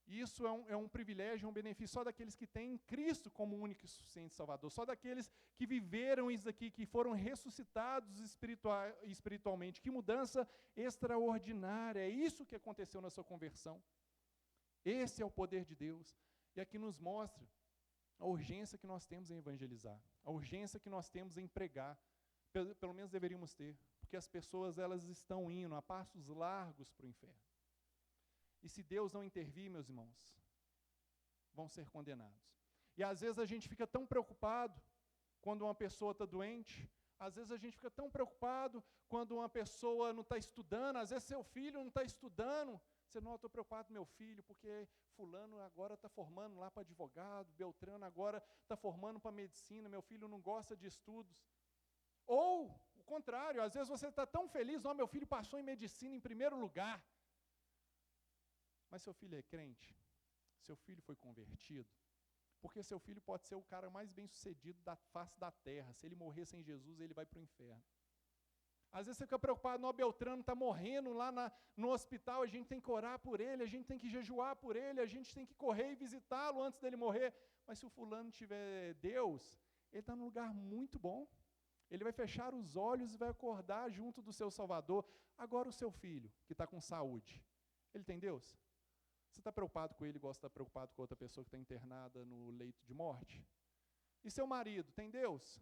A: Isso é um privilégio, um benefício só daqueles que têm Cristo como único e suficiente Salvador, só daqueles que viveram isso aqui, que foram ressuscitados espiritualmente. Que mudança extraordinária, é isso que aconteceu na sua conversão. Esse é o poder de Deus. E aqui nos mostra a urgência que nós temos em evangelizar, a urgência que nós temos em pregar, pelo menos deveríamos ter, porque as pessoas elas estão indo a passos largos para o inferno. E se Deus não intervir, meus irmãos, vão ser condenados. E às vezes a gente fica tão preocupado quando uma pessoa está doente, às vezes a gente fica tão preocupado quando uma pessoa não está estudando, às vezes seu filho não está estudando. Você não, eu estou preocupado com meu filho, porque fulano agora está formando lá para advogado, Beltrano agora está formando para medicina, meu filho não gosta de estudos. Ou, o contrário, às vezes você está tão feliz, meu filho passou em medicina em primeiro lugar. Mas seu filho é crente? Seu filho foi convertido? Porque seu filho pode ser o cara mais bem-sucedido da face da terra. Se ele morrer sem Jesus, ele vai para o inferno. Às vezes você fica preocupado, Beltrano está morrendo lá no hospital, a gente tem que orar por ele, a gente tem que jejuar por ele, a gente tem que correr e visitá-lo antes dele morrer. Mas se o fulano tiver Deus, ele está num lugar muito bom. Ele vai fechar os olhos e vai acordar junto do seu Salvador. Agora o seu filho, que está com saúde, ele tem Deus? Você está preocupado com ele igual você está preocupado com outra pessoa que está internada no leito de morte? E seu marido, tem Deus?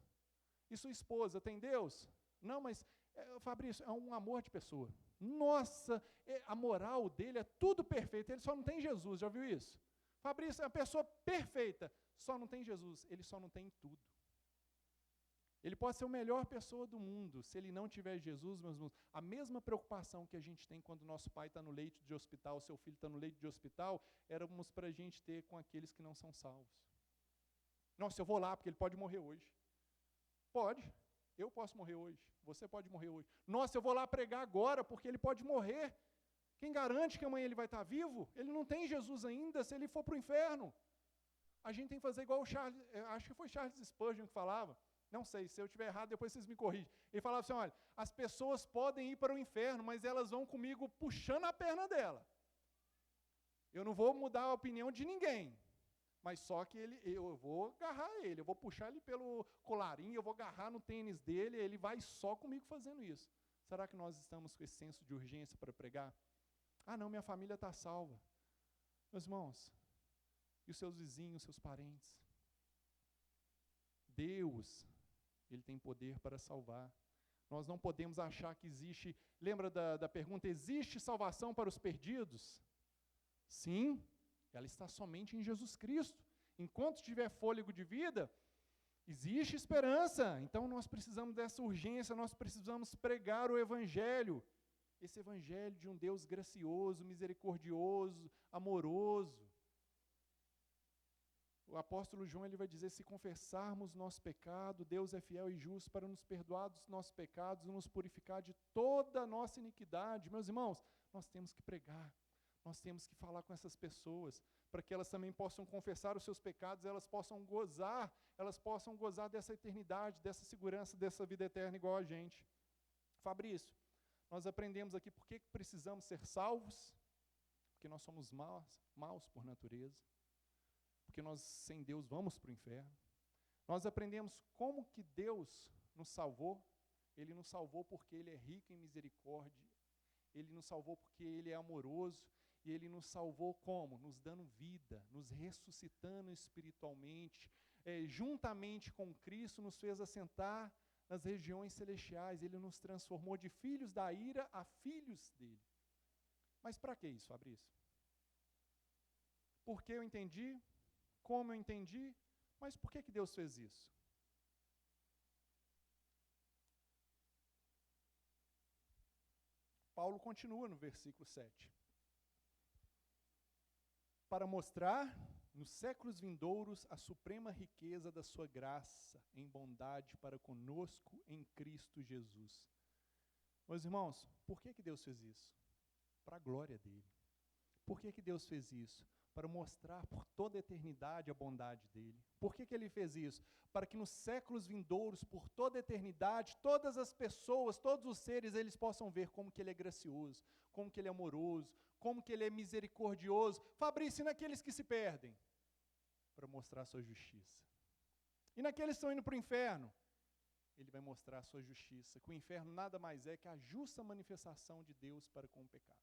A: E sua esposa, tem Deus? Não, mas, Fabrício, é um amor de pessoa. Nossa, a moral dele é tudo perfeito, ele só não tem Jesus, já viu isso? Fabrício é uma pessoa perfeita, só não tem Jesus, ele só não tem tudo. Ele pode ser a melhor pessoa do mundo, se ele não tiver Jesus, meus irmãos, a mesma preocupação que a gente tem quando nosso pai está no leito de hospital, seu filho está no leito de hospital, éramos para a gente ter com aqueles que não são salvos. Nossa, eu vou lá, porque ele pode morrer hoje. Pode, eu posso morrer hoje, você pode morrer hoje. Nossa, eu vou lá pregar agora, porque ele pode morrer. Quem garante que amanhã ele vai estar vivo? Ele não tem Jesus ainda, se ele for para o inferno. A gente tem que fazer igual o Charles, acho que foi Charles Spurgeon que falava, não sei, se eu estiver errado, depois vocês me corrigem. Ele falava assim, olha, as pessoas podem ir para o inferno, mas elas vão comigo puxando a perna dela. Eu não vou mudar a opinião de ninguém, mas só que eu vou agarrar ele, eu vou puxar ele pelo colarinho, eu vou agarrar no tênis dele, ele vai só comigo fazendo isso. Será que nós estamos com esse senso de urgência para pregar? Ah, não, minha família está salva. Meus irmãos, e os seus vizinhos, seus parentes? Deus, Ele tem poder para salvar. Nós não podemos achar que existe... Lembra da pergunta, existe salvação para os perdidos? Sim, ela está somente em Jesus Cristo. Enquanto tiver fôlego de vida, existe esperança. Então nós precisamos dessa urgência, nós precisamos pregar o Evangelho. Esse Evangelho de um Deus gracioso, misericordioso, amoroso. O apóstolo João ele vai dizer, se confessarmos nosso pecado, Deus é fiel e justo para nos perdoar dos nossos pecados e nos purificar de toda a nossa iniquidade. Meus irmãos, nós temos que pregar, nós temos que falar com essas pessoas, para que elas também possam confessar os seus pecados, elas possam gozar dessa eternidade, dessa segurança, dessa vida eterna igual a gente. Fabrício, nós aprendemos aqui por que precisamos ser salvos, porque nós somos maus por natureza. Porque nós, sem Deus, vamos para o inferno. Nós aprendemos como que Deus nos salvou. Ele nos salvou porque Ele é rico em misericórdia. Ele nos salvou porque Ele é amoroso. E Ele nos salvou como? Nos dando vida, nos ressuscitando espiritualmente. Juntamente com Cristo, nos fez assentar nas regiões celestiais. Ele nos transformou de filhos da ira a filhos dEle. Mas para que isso, Fabrício? Porque eu entendi... Como eu entendi, mas por que Deus fez isso? Paulo continua no versículo 7. para mostrar nos séculos vindouros a suprema riqueza da sua graça em bondade para conosco em Cristo Jesus. Meus irmãos, por que Deus fez isso? Para a glória dele. Por que Deus fez isso? Para mostrar por toda a eternidade a bondade dele. Por que ele fez isso? Para que nos séculos vindouros, por toda a eternidade, todas as pessoas, todos os seres, eles possam ver como que ele é gracioso, como que ele é amoroso, como que ele é misericordioso. Fabrício, e naqueles que se perdem? Para mostrar a sua justiça. E naqueles que estão indo para o inferno? Ele vai mostrar a sua justiça, que o inferno nada mais é que a justa manifestação de Deus para com o pecado.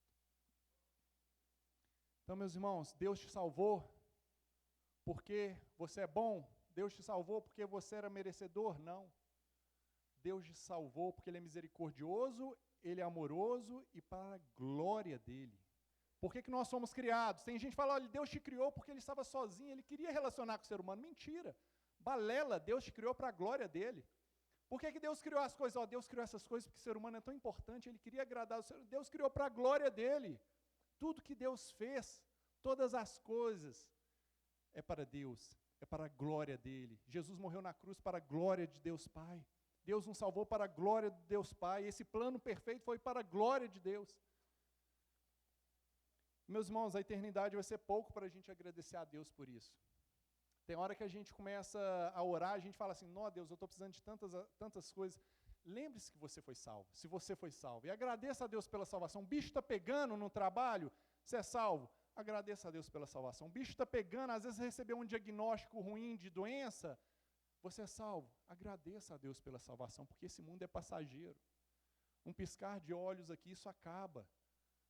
A: Então, meus irmãos, Deus te salvou porque você é bom? Deus te salvou porque você era merecedor? Não. Deus te salvou porque ele é misericordioso, ele é amoroso e para a glória dele. Por que nós somos criados? Tem gente que fala, olha, Deus te criou porque ele estava sozinho, ele queria relacionar com o ser humano. Mentira. Balela, Deus te criou para a glória dele. Por que Deus criou as coisas? Deus criou essas coisas porque o ser humano é tão importante, ele queria agradar o ser humano. Deus criou para a glória dele. Tudo que Deus fez, todas as coisas, é para Deus, é para a glória dele. Jesus morreu na cruz para a glória de Deus Pai. Deus nos salvou para a glória de Deus Pai. Esse plano perfeito foi para a glória de Deus. Meus irmãos, a eternidade vai ser pouco para a gente agradecer a Deus por isso. Tem hora que a gente começa a orar, a gente fala assim, não, Deus, eu estou precisando de tantas coisas. Lembre-se que você foi salvo, se você foi salvo. E agradeça a Deus pela salvação. O bicho está pegando no trabalho, você é salvo. Agradeça a Deus pela salvação. O bicho está pegando, às vezes recebeu um diagnóstico ruim de doença, você é salvo. Agradeça a Deus pela salvação, porque esse mundo é passageiro. Um piscar de olhos aqui, isso acaba.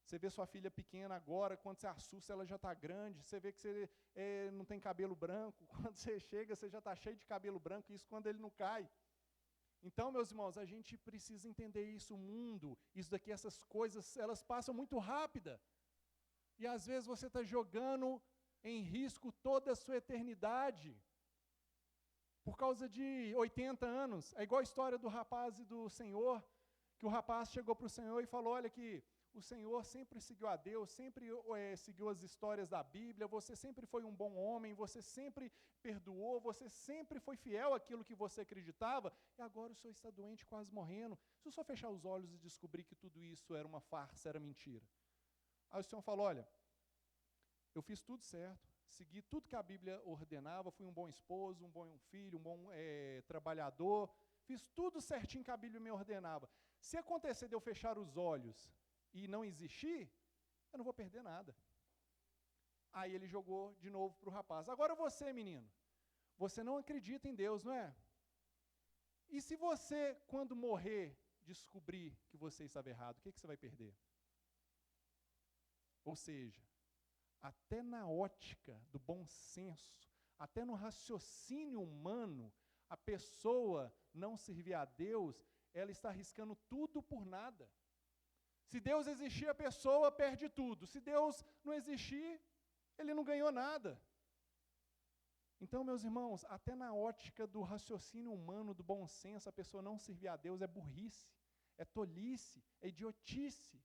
A: Você vê sua filha pequena agora, quando você assusta, ela já está grande. Você vê que você não tem cabelo branco. Quando você chega, você já está cheio de cabelo branco, isso quando ele não cai. Então, meus irmãos, a gente precisa entender isso, o mundo, isso daqui, essas coisas, elas passam muito rápida. E às vezes você está jogando em risco toda a sua eternidade. Por causa de 80 anos. É igual a história do rapaz e do Senhor, que o rapaz chegou para o Senhor e falou, olha que o Senhor sempre seguiu a Deus, sempre seguiu as histórias da Bíblia, você sempre foi um bom homem, você sempre perdoou, você sempre foi fiel àquilo que você acreditava, e agora o senhor está doente, quase morrendo. Se o senhor fechar os olhos e descobrir que tudo isso era uma farsa, era mentira. Aí o Senhor falou, olha, eu fiz tudo certo, segui tudo que a Bíblia ordenava, fui um bom esposo, um bom filho, um bom trabalhador, fiz tudo certinho que a Bíblia me ordenava. Se acontecer de eu fechar os olhos e não existir, eu não vou perder nada. Aí ele jogou de novo para o rapaz. Agora você, menino, você não acredita em Deus, não é? E se você, quando morrer, descobrir que você estava errado, o que você vai perder? Ou seja, até na ótica do bom senso, até no raciocínio humano, a pessoa não servir a Deus, ela está arriscando tudo por nada. Se Deus existir, a pessoa perde tudo. Se Deus não existir, ele não ganhou nada. Então, meus irmãos, até na ótica do raciocínio humano, do bom senso, a pessoa não servir a Deus é burrice, é tolice, é idiotice.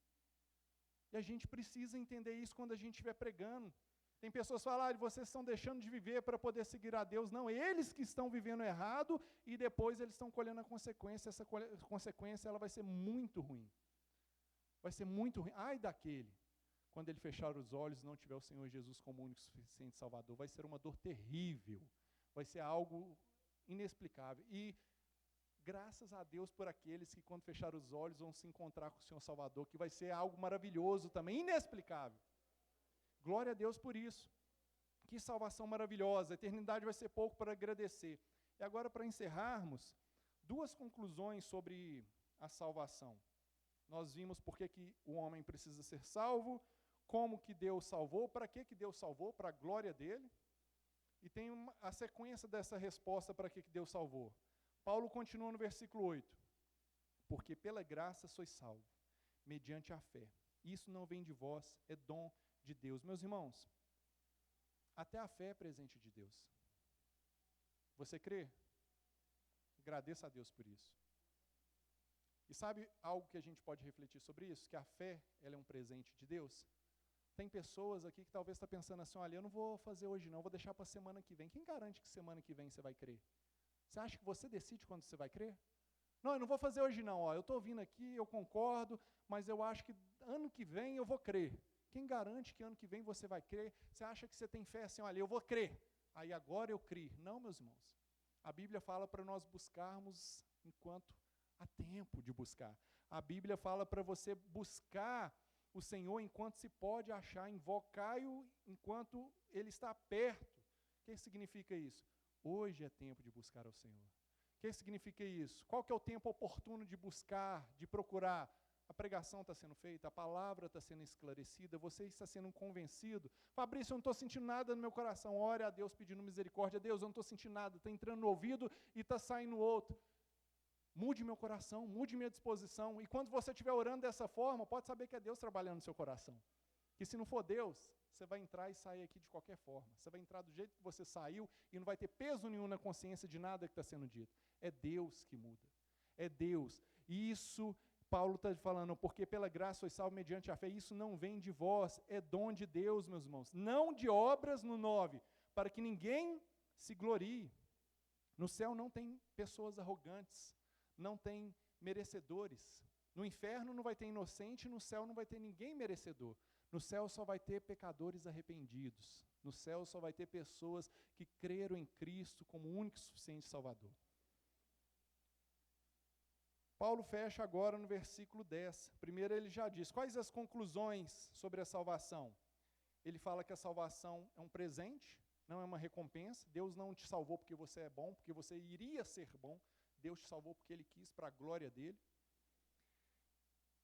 A: E a gente precisa entender isso quando a gente estiver pregando. Tem pessoas que falam, vocês estão deixando de viver para poder seguir a Deus. Não, eles que estão vivendo errado e depois eles estão colhendo a consequência. Essa consequência ela vai ser muito ruim. Vai ser muito ruim. Ai daquele, quando ele fechar os olhos e não tiver o Senhor Jesus como único e suficiente Salvador. Vai ser uma dor terrível. Vai ser algo inexplicável. E graças a Deus por aqueles que quando fechar os olhos vão se encontrar com o Senhor Salvador, que vai ser algo maravilhoso também, inexplicável. Glória a Deus por isso. Que salvação maravilhosa. A eternidade vai ser pouco para agradecer. E agora, para encerrarmos, duas conclusões sobre a salvação. Nós vimos por que o homem precisa ser salvo, como que Deus salvou, para que Deus salvou, para a glória dele. E tem a sequência dessa resposta para que Deus salvou. Paulo continua no versículo 8. Porque pela graça sois salvos, mediante a fé. Isso não vem de vós, é dom de Deus. Meus irmãos, até a fé é presente de Deus. Você crê? Agradeça a Deus por isso. E sabe algo que a gente pode refletir sobre isso? Que a fé, ela é um presente de Deus? Tem pessoas aqui que talvez está pensando assim, olha, eu não vou fazer hoje não, vou deixar para a semana que vem. Quem garante que semana que vem você vai crer? Você acha que você decide quando você vai crer? Não, eu não vou fazer hoje não, ó, eu estou vindo aqui, eu concordo, mas eu acho que ano que vem eu vou crer. Quem garante que ano que vem você vai crer? Você acha que você tem fé assim, olha, eu vou crer, aí agora eu criei. Não, meus irmãos. A Bíblia fala para nós buscarmos enquanto há tempo de buscar. A Bíblia fala para você buscar o Senhor enquanto se pode achar, invocai-o enquanto Ele está perto. O que significa isso? Hoje é tempo de buscar ao Senhor. O que significa isso? Qual que é o tempo oportuno de buscar, de procurar? A pregação está sendo feita, a palavra está sendo esclarecida, você está sendo convencido. Fabrício, eu não estou sentindo nada no meu coração. Ore a Deus pedindo misericórdia. Deus, eu não estou sentindo nada. Está entrando no ouvido e está saindo no outro. Mude meu coração, mude minha disposição. E quando você estiver orando dessa forma, pode saber que é Deus trabalhando no seu coração. Que se não for Deus, você vai entrar e sair aqui de qualquer forma. Você vai entrar do jeito que você saiu e não vai ter peso nenhum na consciência de nada que está sendo dito. É Deus que muda. É Deus. E isso, Paulo está falando, porque pela graça sois salvos mediante a fé. Isso não vem de vós, é dom de Deus, meus irmãos. Não de obras, no 9, para que ninguém se glorie. No céu não tem pessoas arrogantes. Não tem merecedores. No inferno não vai ter inocente, no céu não vai ter ninguém merecedor. No céu só vai ter pecadores arrependidos. No céu só vai ter pessoas que creram em Cristo como único e suficiente Salvador. Paulo fecha agora no versículo 10. Primeiro ele já diz, quais as conclusões sobre a salvação? Ele fala que a salvação é um presente, não é uma recompensa. Deus não te salvou porque você é bom, porque você iria ser bom. Deus te salvou porque Ele quis, para a glória dEle.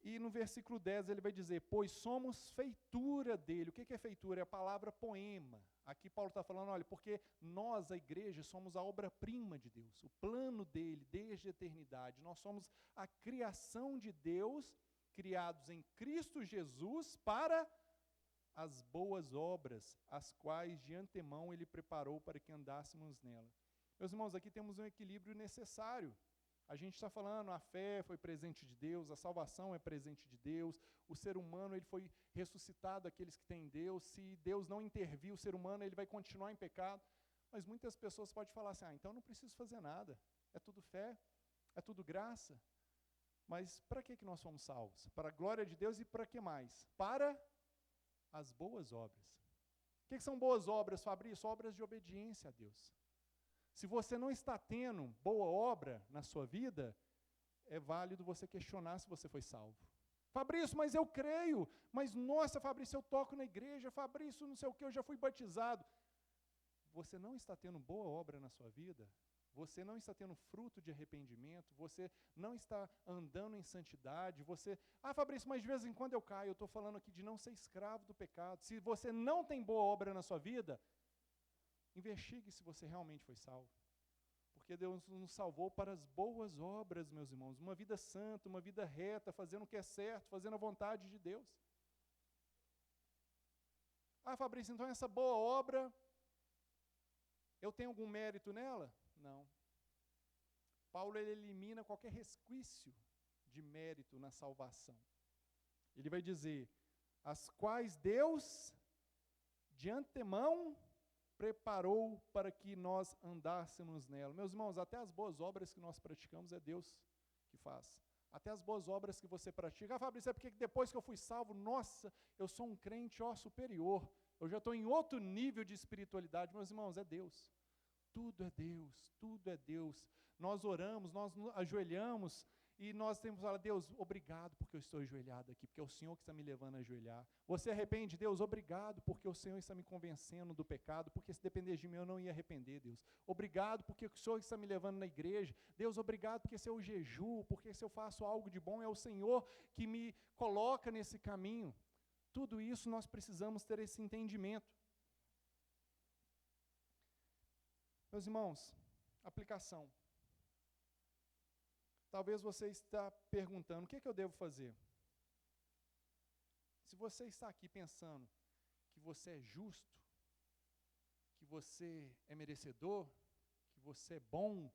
A: E no versículo 10 ele vai dizer, pois somos feitura dEle. O que é feitura? É a palavra poema. Aqui Paulo está falando, olha, porque nós, a igreja, somos a obra-prima de Deus, o plano dEle desde a eternidade. Nós somos a criação de Deus, criados em Cristo Jesus para as boas obras, as quais de antemão Ele preparou para que andássemos nela. Meus irmãos, aqui temos um equilíbrio necessário. A gente está falando, a fé foi presente de Deus, a salvação é presente de Deus, o ser humano ele foi ressuscitado àqueles que têm Deus. Se Deus não intervir, o ser humano ele vai continuar em pecado. Mas muitas pessoas podem falar assim, então não preciso fazer nada, é tudo fé, é tudo graça. Mas para que nós fomos salvos? Para a glória de Deus e para que mais? Para as boas obras. O que são boas obras, Fabrício? Obras de obediência a Deus. Se você não está tendo boa obra na sua vida, é válido você questionar se você foi salvo. Fabrício, mas eu creio. Mas, nossa, Fabrício, eu toco na igreja. Fabrício, não sei o que, eu já fui batizado. Você não está tendo boa obra na sua vida? Você não está tendo fruto de arrependimento? Você não está andando em santidade? Fabrício, mas de vez em quando eu caio. Eu estou falando aqui de não ser escravo do pecado. Se você não tem boa obra na sua vida, investigue se você realmente foi salvo. Porque Deus nos salvou para as boas obras, meus irmãos. Uma vida santa, uma vida reta, fazendo o que é certo, fazendo a vontade de Deus. Fabrício, então essa boa obra, eu tenho algum mérito nela? Não. Paulo ele elimina qualquer resquício de mérito na salvação. Ele vai dizer, as quais Deus, de antemão, preparou para que nós andássemos nela. Meus irmãos, até as boas obras que nós praticamos é Deus que faz. Até as boas obras que você pratica. Fabrício, é porque depois que eu fui salvo, nossa, eu sou um crente superior. Eu já estou em outro nível de espiritualidade. Meus irmãos, é Deus. Tudo é Deus, tudo é Deus. Nós oramos, nós nos ajoelhamos e nós temos que falar, Deus, obrigado porque eu estou ajoelhado aqui, porque é o Senhor que está me levando a ajoelhar. Você arrepende, Deus, obrigado porque o Senhor está me convencendo do pecado, porque se dependesse de mim eu não ia arrepender, Deus. Obrigado porque o Senhor está me levando na igreja. Deus, obrigado porque se eu jejuo, porque se eu faço algo de bom, é o Senhor que me coloca nesse caminho. Tudo isso nós precisamos ter esse entendimento. Meus irmãos, aplicação. Talvez você está perguntando, o que eu devo fazer? Se você está aqui pensando que você é justo, que você é merecedor, que você é bom,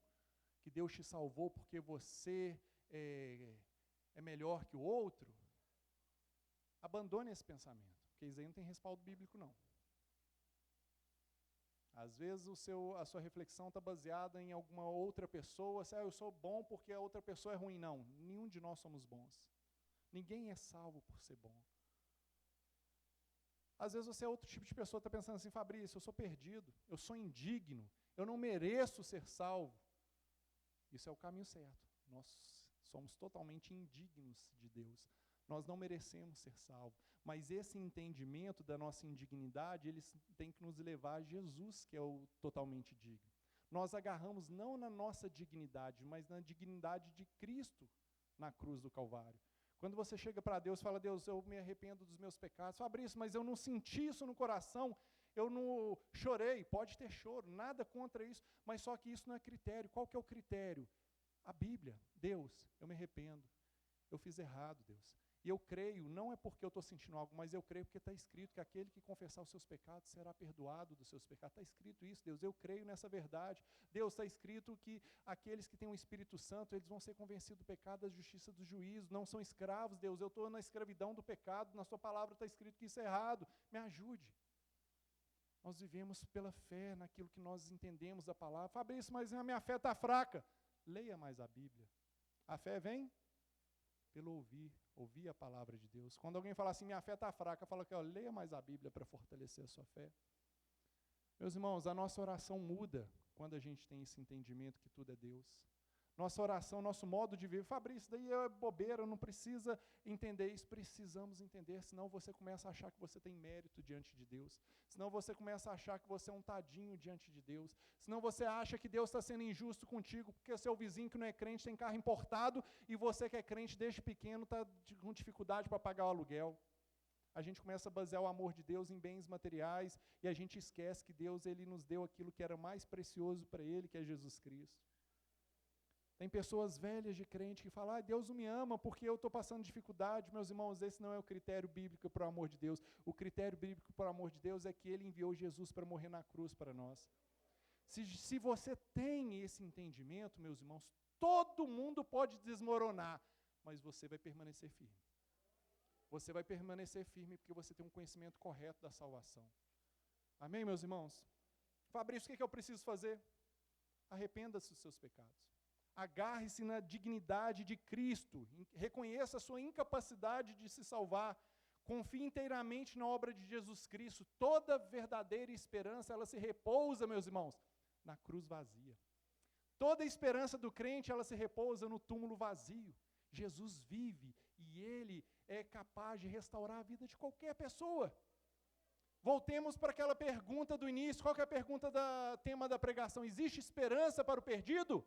A: que Deus te salvou porque você é melhor que o outro, abandone esse pensamento. Porque isso aí não tem respaldo bíblico, não. Às vezes a sua reflexão está baseada em alguma outra pessoa, eu sou bom porque a outra pessoa é ruim. Não, nenhum de nós somos bons. Ninguém é salvo por ser bom. Às vezes você é outro tipo de pessoa, está pensando assim, Fabrício, eu sou perdido, eu sou indigno, eu não mereço ser salvo. Isso é o caminho certo. Nós somos totalmente indignos de Deus. Nós não merecemos ser salvos. Mas esse entendimento da nossa indignidade, ele tem que nos levar a Jesus, que é o totalmente digno. Nós agarramos não na nossa dignidade, mas na dignidade de Cristo na cruz do Calvário. Quando você chega para Deus e fala, Deus, eu me arrependo dos meus pecados. Fabrício, mas eu não senti isso no coração, eu não chorei. Pode ter choro, nada contra isso, mas só que isso não é critério. Qual que é o critério? A Bíblia. Deus, eu me arrependo. Eu fiz errado, Deus. E eu creio, não é porque eu estou sentindo algo, mas eu creio porque está escrito que aquele que confessar os seus pecados será perdoado dos seus pecados. Está escrito isso, Deus, eu creio nessa verdade. Deus, está escrito que aqueles que têm o Espírito Santo, eles vão ser convencidos do pecado, da justiça, do juízo, não são escravos, Deus, eu estou na escravidão do pecado, na sua palavra está escrito que isso é errado, me ajude. Nós vivemos pela fé naquilo que nós entendemos da palavra. Fabrício, mas a minha fé está fraca. Leia mais a Bíblia. A fé vem pelo ouvir a palavra de Deus. Quando alguém fala assim, minha fé está fraca, fala que leia mais a Bíblia para fortalecer a sua fé. Meus irmãos, a nossa oração muda quando a gente tem esse entendimento que tudo é Deus. Nossa oração, nosso modo de viver, Fabrício, daí é bobeira, não precisa entender isso. Precisamos entender, senão você começa a achar que você tem mérito diante de Deus. Senão você começa a achar que você é um tadinho diante de Deus. Senão você acha que Deus está sendo injusto contigo, porque seu vizinho que não é crente tem carro importado, e você que é crente desde pequeno está com dificuldade para pagar o aluguel. A gente começa a basear o amor de Deus em bens materiais, e a gente esquece que Deus ele nos deu aquilo que era mais precioso para Ele, que é Jesus Cristo. Tem pessoas velhas de crente que falam, Deus não me ama porque eu estou passando dificuldade. Meus irmãos, esse não é o critério bíblico para o amor de Deus. O critério bíblico para o amor de Deus é que Ele enviou Jesus para morrer na cruz para nós. Se você tem esse entendimento, meus irmãos, todo mundo pode desmoronar, mas você vai permanecer firme. Você vai permanecer firme porque você tem um conhecimento correto da salvação. Amém, meus irmãos? Fabrício, o que eu preciso fazer? Arrependa-se dos seus pecados. Agarre-se na dignidade de Cristo, reconheça a sua incapacidade de se salvar, confie inteiramente na obra de Jesus Cristo. Toda verdadeira esperança, ela se repousa, meus irmãos, na cruz vazia. Toda esperança do crente, ela se repousa no túmulo vazio. Jesus vive e Ele é capaz de restaurar a vida de qualquer pessoa. Voltemos para aquela pergunta do início, qual que é a pergunta do tema da pregação? Existe esperança para o perdido?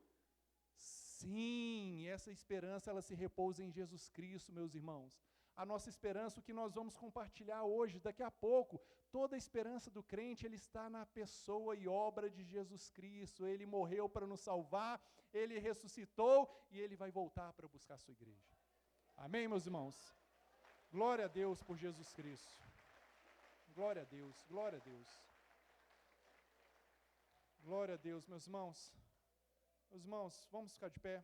A: Sim, essa esperança ela se repousa em Jesus Cristo, meus irmãos. A nossa esperança, o que nós vamos compartilhar hoje, daqui a pouco, toda a esperança do crente, ele está na pessoa e obra de Jesus Cristo. Ele morreu para nos salvar, Ele ressuscitou e Ele vai voltar para buscar a sua igreja. Amém, meus irmãos? Glória a Deus por Jesus Cristo. Glória a Deus, glória a Deus. Glória a Deus, meus irmãos. Meus irmãos, vamos ficar de pé.